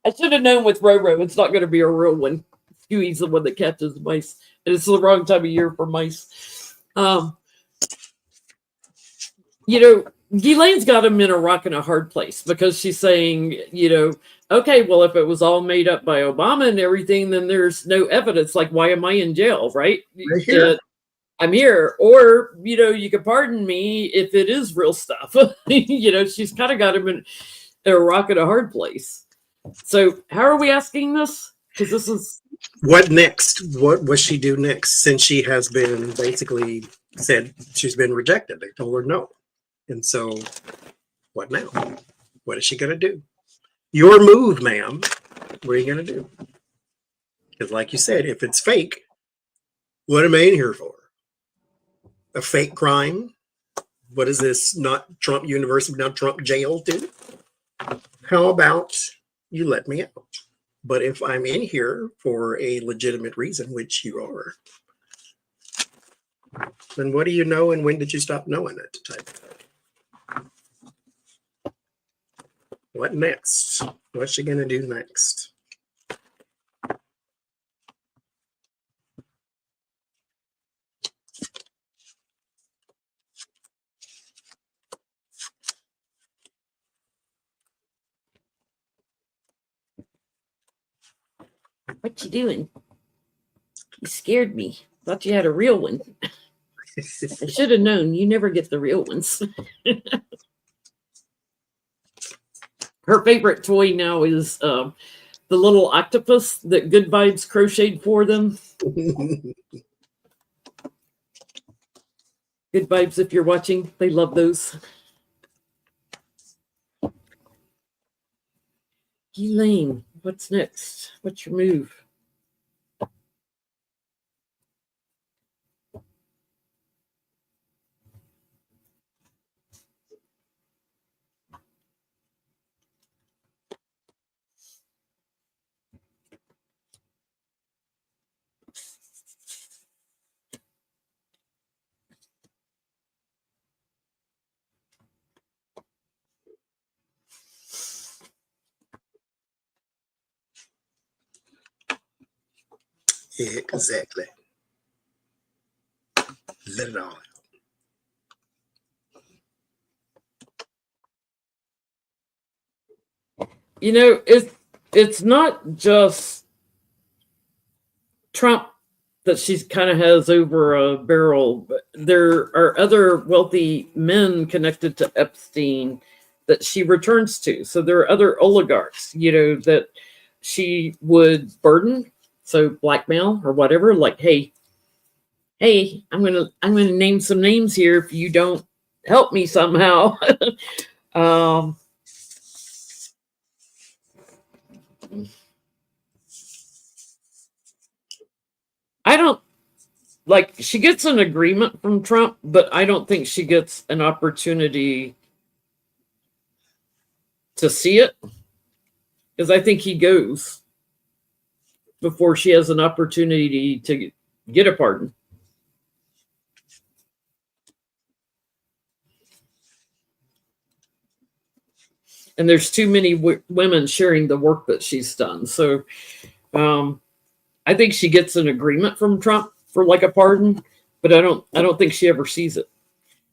S2: I should have known with Roro, it's not going to be a real one. Huey's the one that catches mice, and it's the wrong time of year for mice. Ghislaine's got him in a rock and a hard place, because she's saying, okay, well, if it was all made up by Obama and everything, then there's no evidence. Like, why am I in jail, right?
S1: Right here.
S2: I'm here. Or, you can pardon me if it is real stuff. She's kind of got him in a rock and a hard place. So how are we asking this? Because this is...
S1: What next? What will she do next, since she has been basically said she's been rejected? They told her no. And so what now? What is she going to do? Your move, ma'am. What are you going to do? Because like you said, if it's fake, what am I in here for? A fake crime? What is this? Not Trump University, not Trump jail too? How about you let me out? But if I'm in here for a legitimate reason, which you are, then what do you know, and when did you stop knowing it? Type of thing. What next? What's she gonna do next?
S2: What you doing? You scared me. Thought you had a real one. I should have known. You never get the real ones. Her favorite toy now is the little octopus that Good Vibes crocheted for them. Good Vibes, if you're watching, they love those. Elaine, what's next? What's your move?
S1: Exactly. Let it all out.
S2: It's not just Trump that she kind of has over a barrel, but there are other wealthy men connected to Epstein that she returns to. So there are other oligarchs, that she would burden, so blackmail or whatever. Like, hey, I'm gonna name some names here if you don't help me somehow. I don't like, she gets an agreement from Trump, but I don't think she gets an opportunity to see it, because I think he goes before she has an opportunity to get a pardon. And there's too many women sharing the work that she's done. So I think she gets an agreement from Trump for like a pardon, but I don't think she ever sees it.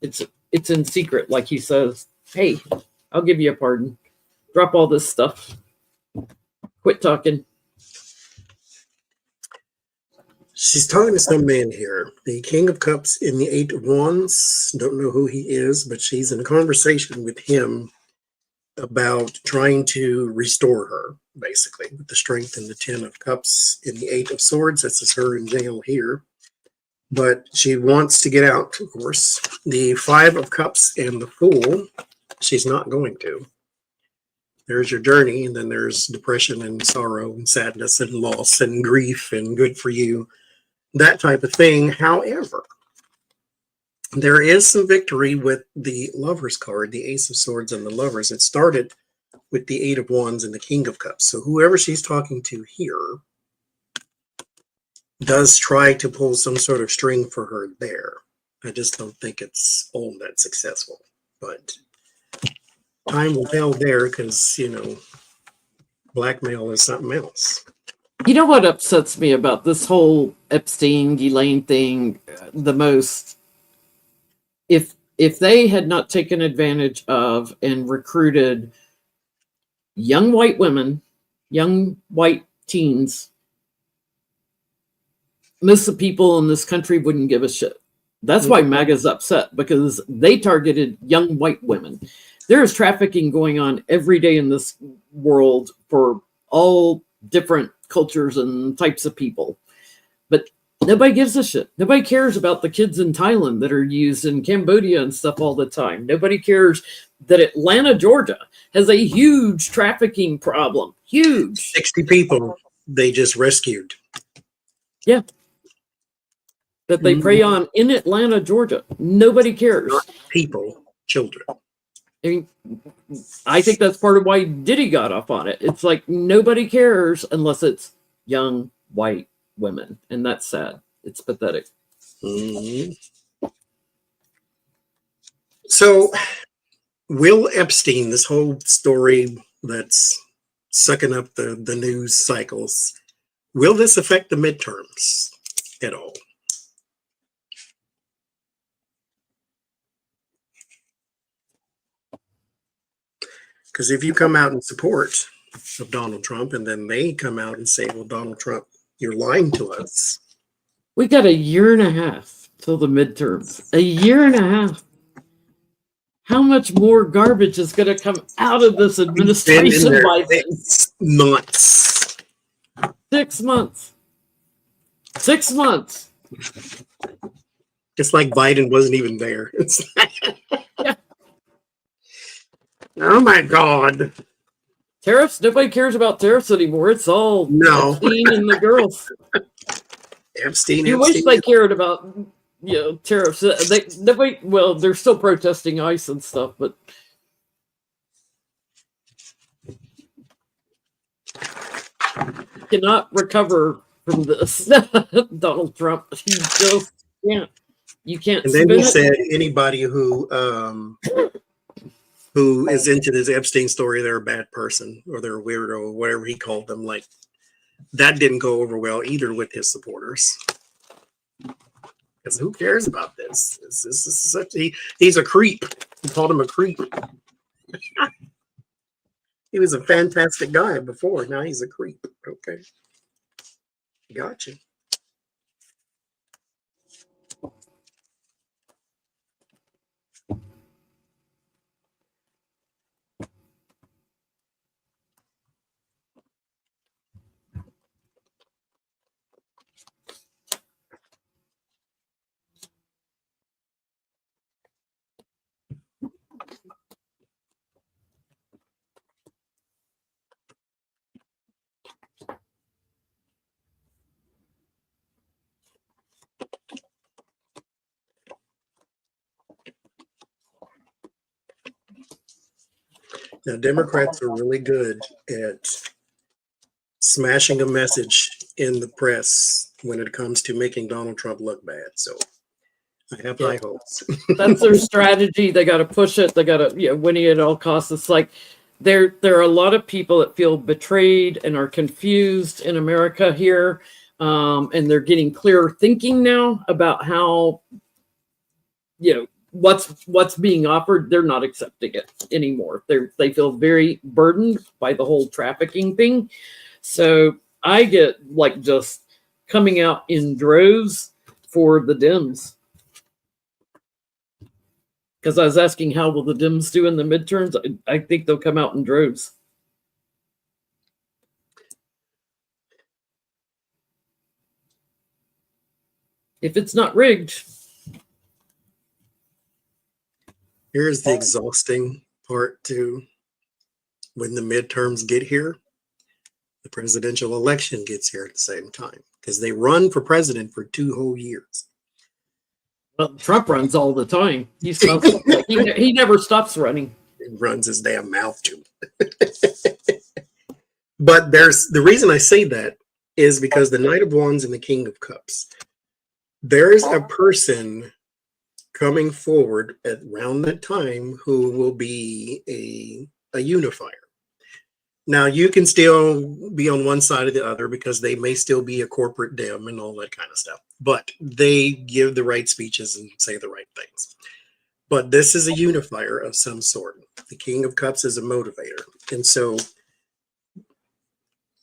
S2: It's in secret, like he says, hey, I'll give you a pardon. Drop all this stuff. Quit talking.
S1: She's talking to some man here. The King of Cups in the Eight of Wands. Don't know who he is, but she's in a conversation with him about trying to restore her, basically, with the Strength and the Ten of Cups in the Eight of Swords. This is her in jail here. But she wants to get out, of course. The Five of Cups and the Fool, she's not going to. There's your journey, and then there's depression and sorrow and sadness and loss and grief and good for you, that type of thing. However, there is some victory with the Lovers card, the Ace of Swords and the Lovers. It started with the Eight of Wands and the King of Cups. So whoever she's talking to here does try to pull some sort of string for her there. I just don't think it's all that successful. But time will tell there, because, you know, blackmail is something else.
S2: You know what upsets me about this whole Epstein, Ghislaine thing the most? If they had not taken advantage of and recruited young white women, young white teens, most of the people in this country wouldn't give a shit. That's why MAGA's upset, because they targeted young white women. There is trafficking going on every day in this world for all different cultures and types of people. But nobody gives a shit. Nobody cares about the kids in Thailand that are used in Cambodia and stuff all the time. Nobody cares that Atlanta, Georgia has a huge trafficking problem. Huge.
S1: 60 people they just rescued.
S2: Yeah. That they prey on in Atlanta, Georgia. Nobody cares.
S1: Not people, children.
S2: I mean, I think that's part of why Diddy got off on it. It's like nobody cares unless it's young white women. And that's sad. It's pathetic.
S1: Mm-hmm. So, will Epstein, this whole story that's sucking up the news cycles, will this affect the midterms at all? Because if you come out in support of Donald Trump and then they come out and say, well, Donald Trump, you're lying to us.
S2: We got a year and a half till the midterms. A year and a half. How much more garbage is going to come out of this administration by then?
S1: 6 months.
S2: 6 months. 6 months.
S1: Just like Biden wasn't even there.
S2: Yeah.
S1: Oh my God.
S2: Tariffs? Nobody cares about tariffs anymore. It's all
S1: No.
S2: Epstein and the girls.
S1: Epstein.
S2: You wish they cared about, you know, tariffs. Nobody, well, they're still protesting ICE and stuff, but cannot recover from this. Donald Trump. He just can't. You can't.
S1: And then he said anybody who is into this Epstein story, they're a bad person or they're a weirdo or whatever he called them. Like, that didn't go over well either with his supporters. Because who cares about this? This is such, he's a creep. He called him a creep. He was a fantastic guy before. Now he's a creep. Okay. Gotcha. Now, Democrats are really good at smashing a message in the press when it comes to making Donald Trump look bad. So I have high hopes.
S2: That's their strategy. They got to push it. They got to, you know, winning at all costs. It's like there are a lot of people that feel betrayed and are confused in America here. And they're getting clearer thinking now about how, you know, what's being offered. They're not accepting it anymore. They feel very burdened by the whole trafficking thing. So I get like just coming out in droves for the Dems. Because I was asking how will the Dems do in the midterms. I think they'll come out in droves. If it's not rigged.
S1: Here's the exhausting part too. When the midterms get here, the presidential election gets here at the same time because they run for president for 2 whole years.
S2: Well, Trump runs all the time. He never stops running.
S1: He runs his damn mouth too. But the reason I say that is because the Knight of Wands and the King of Cups, there's a person coming forward at around that time who will be a unifier. Now, you can still be on one side or the other because they may still be a corporate Dem and all that kind of stuff, but they give the right speeches and say the right things. But this is a unifier of some sort. The King of Cups is a motivator. And so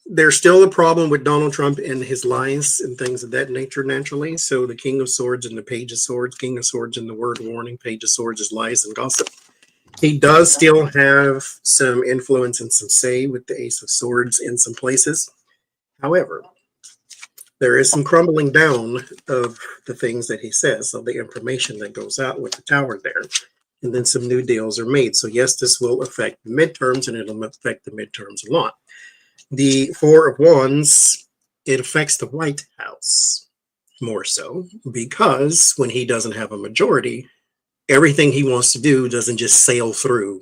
S1: there's still a problem with Donald Trump and his lies and things of that nature naturally. So the King of Swords and the Page of Swords, King of Swords and the word warning, Page of Swords is lies and gossip. He does still have some influence and some say with the Ace of Swords in some places. However, there is some crumbling down of the things that he says, of the information that goes out with the Tower there. And then some new deals are made. So yes, this will affect the midterms, and it'll affect the midterms a lot. The Four of Wands, it affects the White House more so, because when he doesn't have a majority, everything he wants to do doesn't just sail through,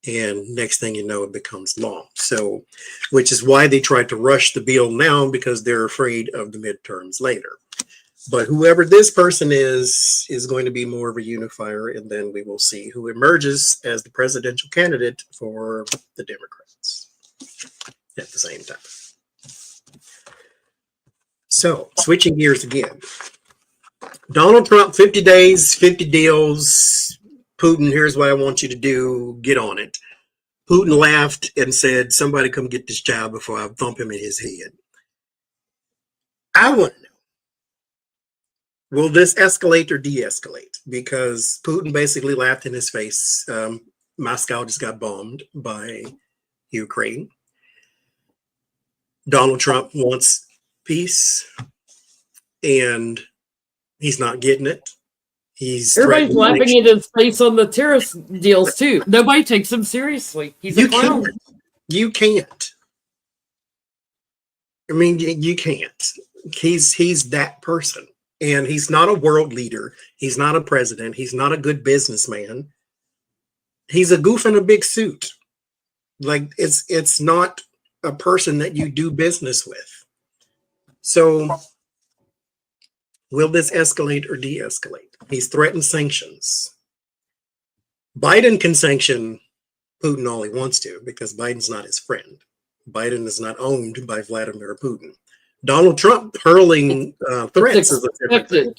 S1: and next thing you know, it becomes law. So, which is why they tried to rush the bill now, because they're afraid of the midterms later. But whoever this person is going to be more of a unifier, and then we will see who emerges as the presidential candidate for the Democrats at the same time. So, switching gears again. Donald Trump, 50 days, 50 deals. Putin, here's what I want you to do. Get on it. Putin laughed and said, somebody come get this child before I thump him in his head. I want to know, will this escalate or de-escalate? Because Putin basically laughed in his face. Moscow just got bombed by Ukraine. Donald Trump wants peace, and he's not getting it.
S2: Everybody's laughing in his face on the terrorist deals too. Nobody takes him seriously. He's a clown.
S1: You can't. I mean, you can't. He's that person, and he's not a world leader. He's not a president. He's not a good businessman. He's a goof in a big suit. Like it's not a person that you do business with. So, will this escalate or de-escalate? He's threatened sanctions. Biden can sanction Putin all he wants to, because Biden's not his friend. Biden is not owned by Vladimir Putin. Donald Trump hurling threats is a different thing.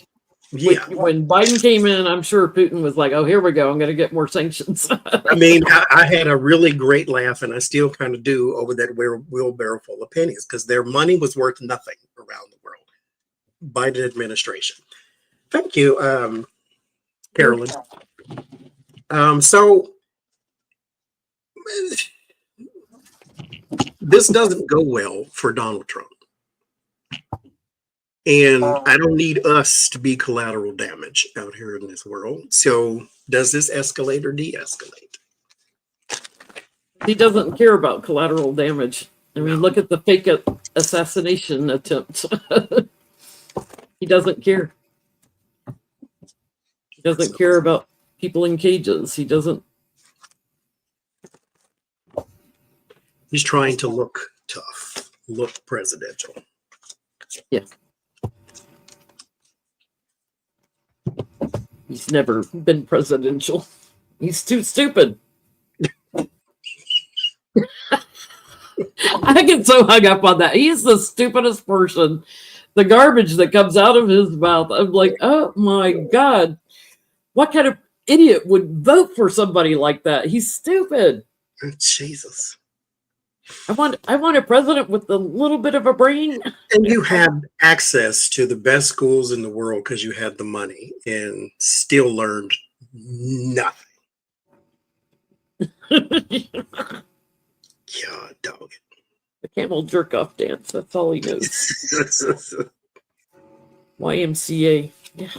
S1: Yeah.
S2: When Biden came in, I'm sure Putin was like, oh, here we go. I'm going to get more sanctions.
S1: I mean, I had a really great laugh, and I still kind of do, over that wheelbarrow full of pennies, because their money was worth nothing around the world. Biden administration. Thank you, Carolyn. So this doesn't go well for Donald Trump. And I don't need us to be collateral damage out here in this world. So does this escalate or de-escalate?
S2: He doesn't care about collateral damage. I mean, look at the fake assassination attempt. He doesn't care. He doesn't care about people in cages. He doesn't.
S1: He's trying to look tough, look presidential.
S2: Yeah. He's never been presidential. He's too stupid. I get so hung up on that. He's the stupidest person. The garbage that comes out of his mouth, I'm like, oh my God. What kind of idiot would vote for somebody like that? He's stupid.
S1: Jesus.
S2: I want a president with a little bit of a brain.
S1: And you had access to the best schools in the world because you had the money and still learned nothing.
S2: The
S1: God dog
S2: camel jerk off dance. That's all he knows.
S1: it.
S2: YMCA. Yeah.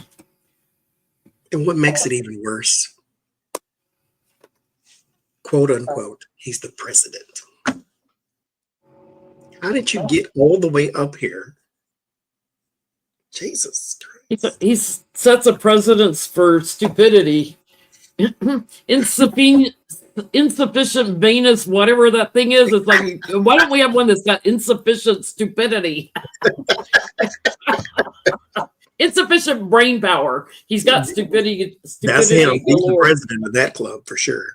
S1: And what makes it even worse, quote unquote, he's the president. How did you get all the way up here? Jesus Christ.
S2: He sets a precedence for stupidity. Insufficient venous, whatever that thing is. It's like, why don't we have one that's got insufficient stupidity? Insufficient brain power. He's got stupidity.
S1: That's him. He's the president of that club for sure.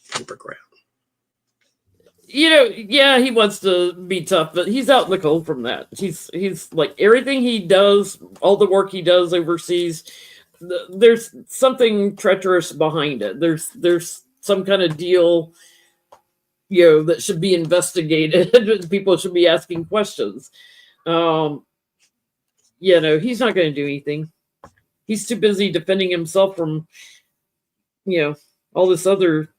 S1: Super crap.
S2: You know, yeah, he wants to be tough, but he's out in the cold from that. He's like everything he does, all the work he does overseas. There's something treacherous behind it. There's some kind of deal, you know, that should be investigated. People should be asking questions. You know, he's not going to do anything. He's too busy defending himself from, you know, all this other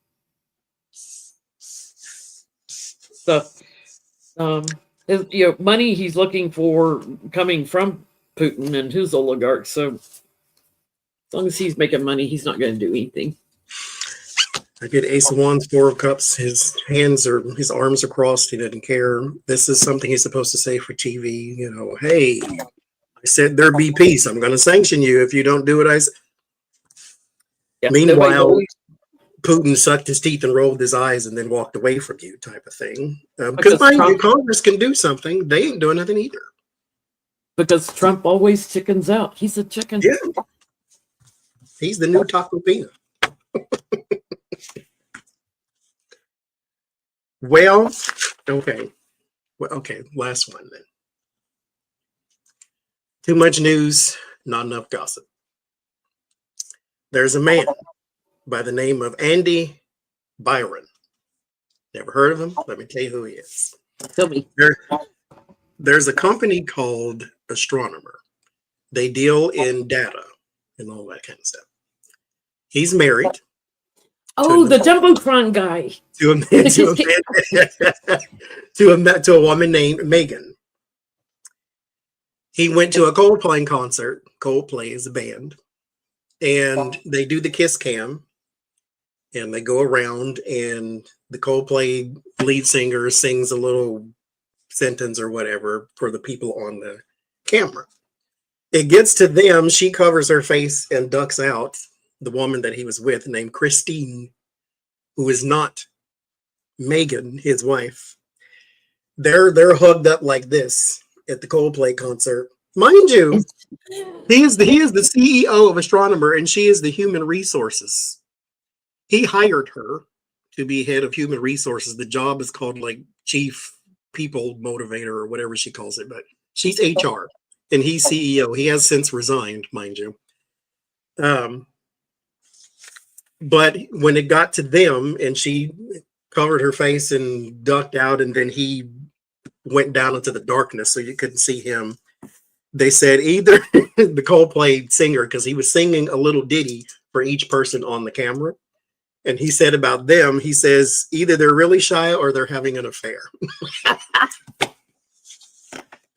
S2: stuff. You know, money he's looking for coming from Putin and his oligarchs. So as long as he's making money, he's not going to do anything.
S1: I get Ace of Wands, Four of Cups. His arms are crossed. He doesn't care. This is something he's supposed to say for TV. You know, hey, I said there be peace. I'm going to sanction you if you don't do what I said. Yeah, meanwhile, Putin sucked his teeth and rolled his eyes and then walked away from you, type of thing. Because Congress can do something. They ain't doing nothing either.
S2: Because Trump always chickens out. He's a chicken.
S1: Yeah. He's the new Taco Pina. Well, okay. Last one then. Too much news, not enough gossip. There's a man by the name of Andy Byron. Never heard of him? Let me tell you who he is.
S2: Tell me.
S1: There's a company called Astronomer. They deal in data and all that kind of stuff. He's married.
S2: Oh, the Jumbotron guy.
S1: To a woman named Megan. He went to a Coldplay concert. Coldplay is a band. And they do the kiss cam. And they go around and the Coldplay lead singer sings a little sentence or whatever for the people on the camera. It gets to them. She covers her face and ducks out. The woman that he was with, named Christine, who is not Megan, his wife. They're hugged up like this at the Coldplay concert. Mind you, he is the CEO of Astronomer, and she is the human resources. He hired her to be head of human resources. The job is called like chief people motivator or whatever she calls it, but she's HR and he's CEO. He has since resigned, mind you. But when it got to them and she covered her face and ducked out and then he went down into the darkness so you couldn't see him, they said either the Coldplay singer, because he was singing a little ditty for each person on the camera. And he said about them, he says, either they're really shy or they're having an affair.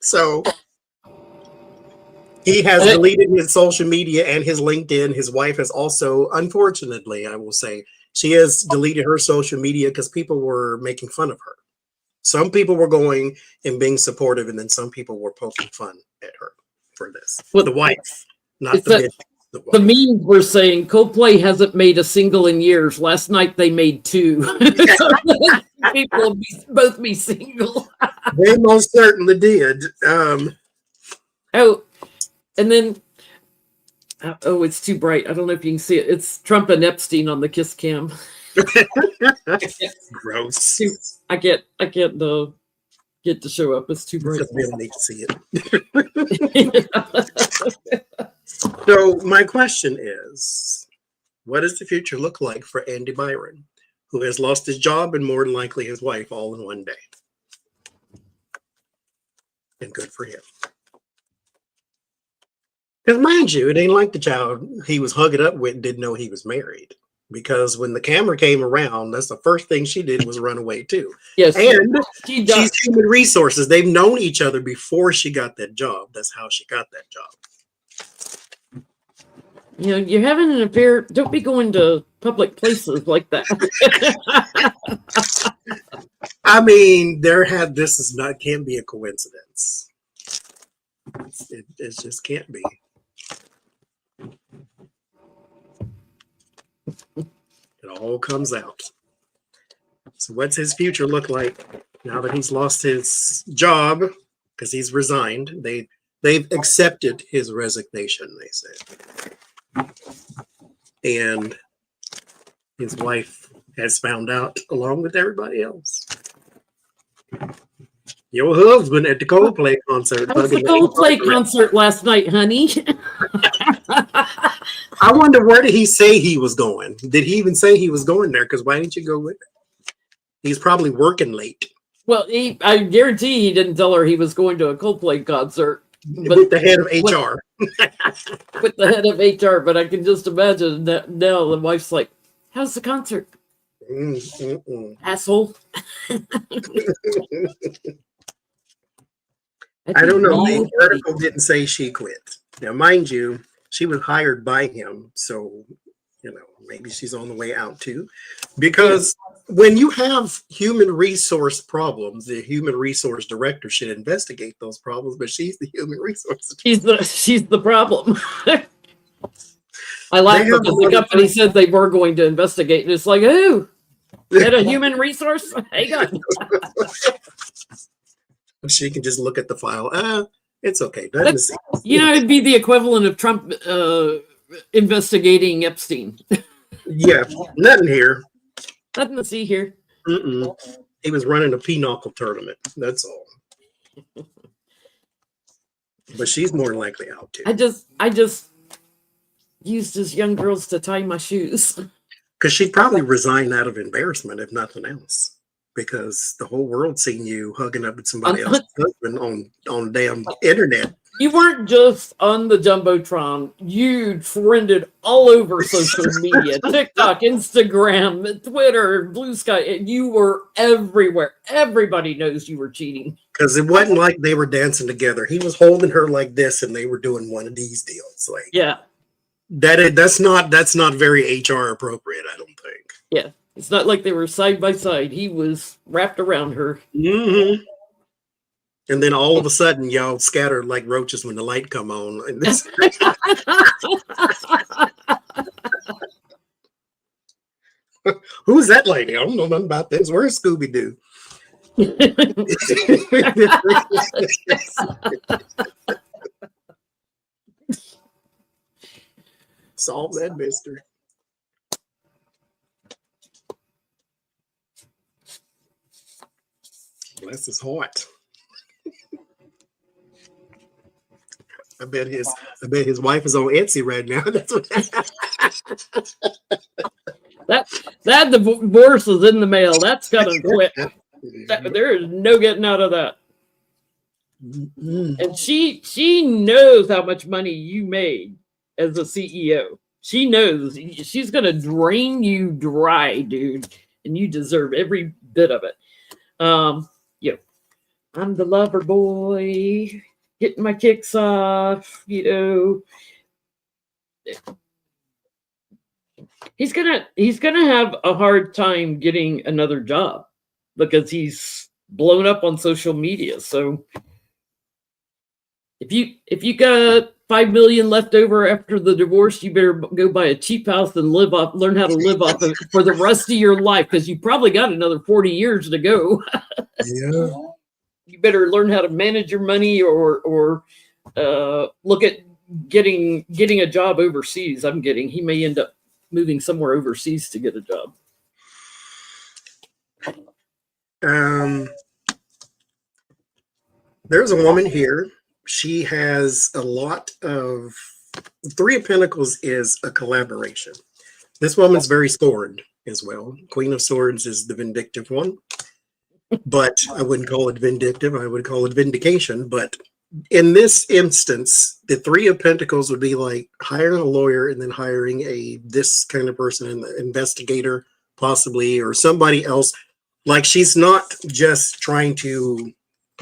S1: So he has deleted his social media and his LinkedIn. His wife has also, unfortunately, I will say, she has deleted her social media because people were making fun of her. Some people were going and being supportive, and then some people were poking fun at her for this.
S2: Well,
S1: the wife, not the bitch.
S2: The memes were saying Coldplay hasn't made a single in years. Last night they made 2. People will both be single.
S1: They most certainly did.
S2: Oh, and then, it's too bright. I don't know if you can see it. It's Trump and Epstein on the kiss cam.
S1: Gross.
S2: I can't get to show up. It's too bright.
S1: I really need to see it. So my question is, what does the future look like for Andy Byron? who has lost his job and more than likely his wife all in one day. And good for him. Because mind you, it ain't like the child he was hugging up with didn't know he was married. Because when the camera came around, that's the first thing she did was run away too.
S2: Yes,
S1: And
S2: she's
S1: human resources. They've known each other before she got that job. That's how she got that job.
S2: You know, you're having an affair. Don't be going to public places like that.
S1: I mean, can't be a coincidence. It just can't be. It all comes out. So what's his future look like now that he's lost his job because he's resigned? They've accepted his resignation, they said. And his wife has found out along with everybody else. Your husband at the Coldplay concert.
S2: How was the Coldplay concert last night, honey?
S1: I wonder, where did he say he was going? Did he even say he was going there? Because why didn't you go with him? He's probably working late.
S2: Well, I guarantee he didn't tell her he was going to a Coldplay concert.
S1: With the head of HR.
S2: With the head of HR, but I can just imagine that now the wife's like, how's the concert? Asshole.
S1: I don't know. The article didn't say she quit. Now, mind you, she was hired by him, so maybe she's on the way out too. Because when you have human resource problems, the human resource director should investigate those problems. But she's the human resource.
S2: She's the problem. I laugh because the company said they were going to investigate, and it's like, who? Get a human resource? Hang on.
S1: She can just look at the file. It's okay.
S2: It'd be the equivalent of Trump investigating Epstein.
S1: Yeah, nothing here.
S2: Nothing to see here.
S1: He was running a pinochle tournament. That's all. But she's more than likely out too.
S2: I just used as young girls to tie my shoes.
S1: Because she'd probably resign out of embarrassment, if nothing else. Because the whole world's seen you hugging up with somebody else's husband on damn internet.
S2: You weren't just on the Jumbotron. You trended all over social media. TikTok, Instagram, Twitter, Blue Sky. You were everywhere. Everybody knows you were cheating.
S1: Because it wasn't like they were dancing together. He was holding her like this and they were doing one of these deals. Like,
S2: yeah.
S1: That's not very HR appropriate, I don't think.
S2: Yeah. It's not like they were side by side. He was wrapped around her.
S1: Mm-hmm. And then all of a sudden, y'all scattered like roaches when the light come on. And this... Who's that lady? I don't know nothing about this. Where's Scooby-Doo? Solve that mystery. Bless his heart. I bet his wife is on Etsy right now. That's what
S2: that divorce is in the mail. That's gonna quit. There is no getting out of that. And she knows how much money you made as a CEO. She knows she's gonna drain you dry, dude, and you deserve every bit of it. I'm the lover boy, getting my kicks off, He's gonna have a hard time getting another job because he's blown up on social media. So if you got $5 million left over after the divorce, you better go buy a cheap house and learn how to live off of it for the rest of your life, because you probably got another 40 years to go.
S1: Yeah.
S2: You better learn how to manage your money or look at getting a job overseas. He may end up moving somewhere overseas to get a job.
S1: There's a woman here. She has a lot of... Three of Pentacles is a collaboration. This woman's very scorned as well. Queen of Swords is the vindictive one, but I wouldn't call it vindictive. I would call it vindication. But in this instance, the Three of Pentacles would be like hiring a lawyer and then hiring this kind of person, an investigator possibly, or somebody else. Like, she's not just trying to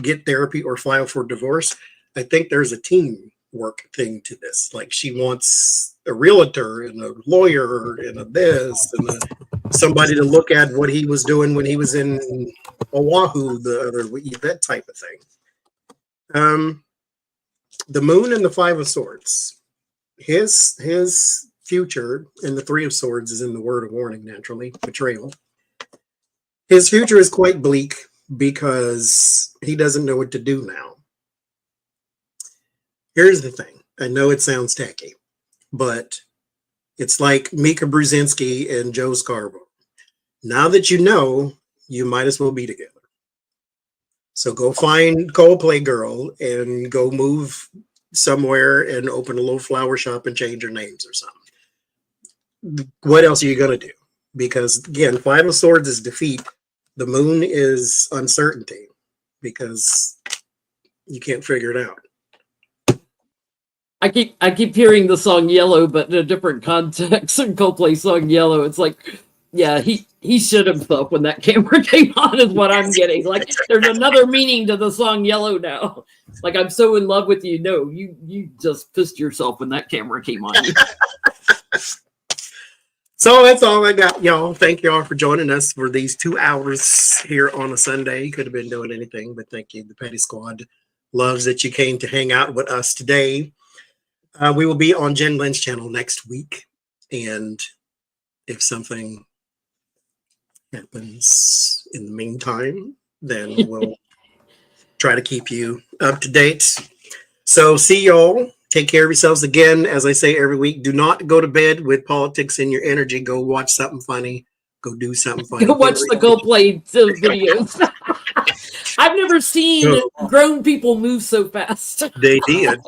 S1: get therapy or file for divorce. I think there's a teamwork thing to this. Like, she wants a realtor and a lawyer and a this and somebody to look at what he was doing when he was in Oahu, that type of thing. The Moon and the Five of Swords. His future in the Three of Swords is in the word of warning, naturally, betrayal. His future is quite bleak because he doesn't know what to do now. Here's the thing. I know it sounds tacky, but it's like Mika Brzezinski and Joe Scarborough. Now that you know, you might as well be together. So go find Coldplay Girl and go move somewhere and open a little flower shop and change your names or something. What else are you going to do? Because again, Five of Swords is defeat. The Moon is uncertainty because you can't figure it out.
S2: I keep hearing the song Yellow, but in a different context. And Coldplay song Yellow, it's like, yeah, he shit himself when that camera came on is what I'm getting. Like, there's another meaning to the song Yellow now. Like, I'm so in love with you. No, you just pissed yourself when that camera came on.
S1: So that's all I got, y'all. Thank y'all for joining us for these 2 hours here on a Sunday. Could have been doing anything, but thank you. The Petty Squad loves that you came to hang out with us today. We will be on Jen Lynn's channel next week. And if something happens in the meantime, then we'll try to keep you up to date. So see y'all. Take care of yourselves. Again, as I say every week, do not go to bed with politics in your energy. Go watch something funny. Go do something funny.
S2: Go watch the Coldplay videos. I've never seen grown people move so fast.
S1: They did.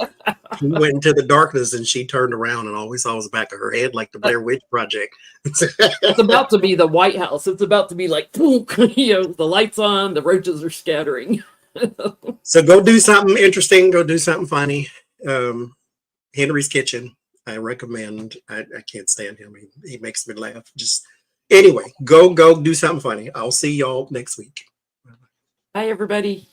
S1: She went into the darkness and she turned around and all we saw was the back of her head, like the Blair Witch Project.
S2: It's about to be the White House. It's about to be like, the lights on, the roaches are scattering.
S1: So go do something interesting. Go do something funny. Henry's Kitchen, I recommend. I can't stand him. He makes me laugh. Just anyway, go do something funny. I'll see y'all next week.
S2: Bye, everybody.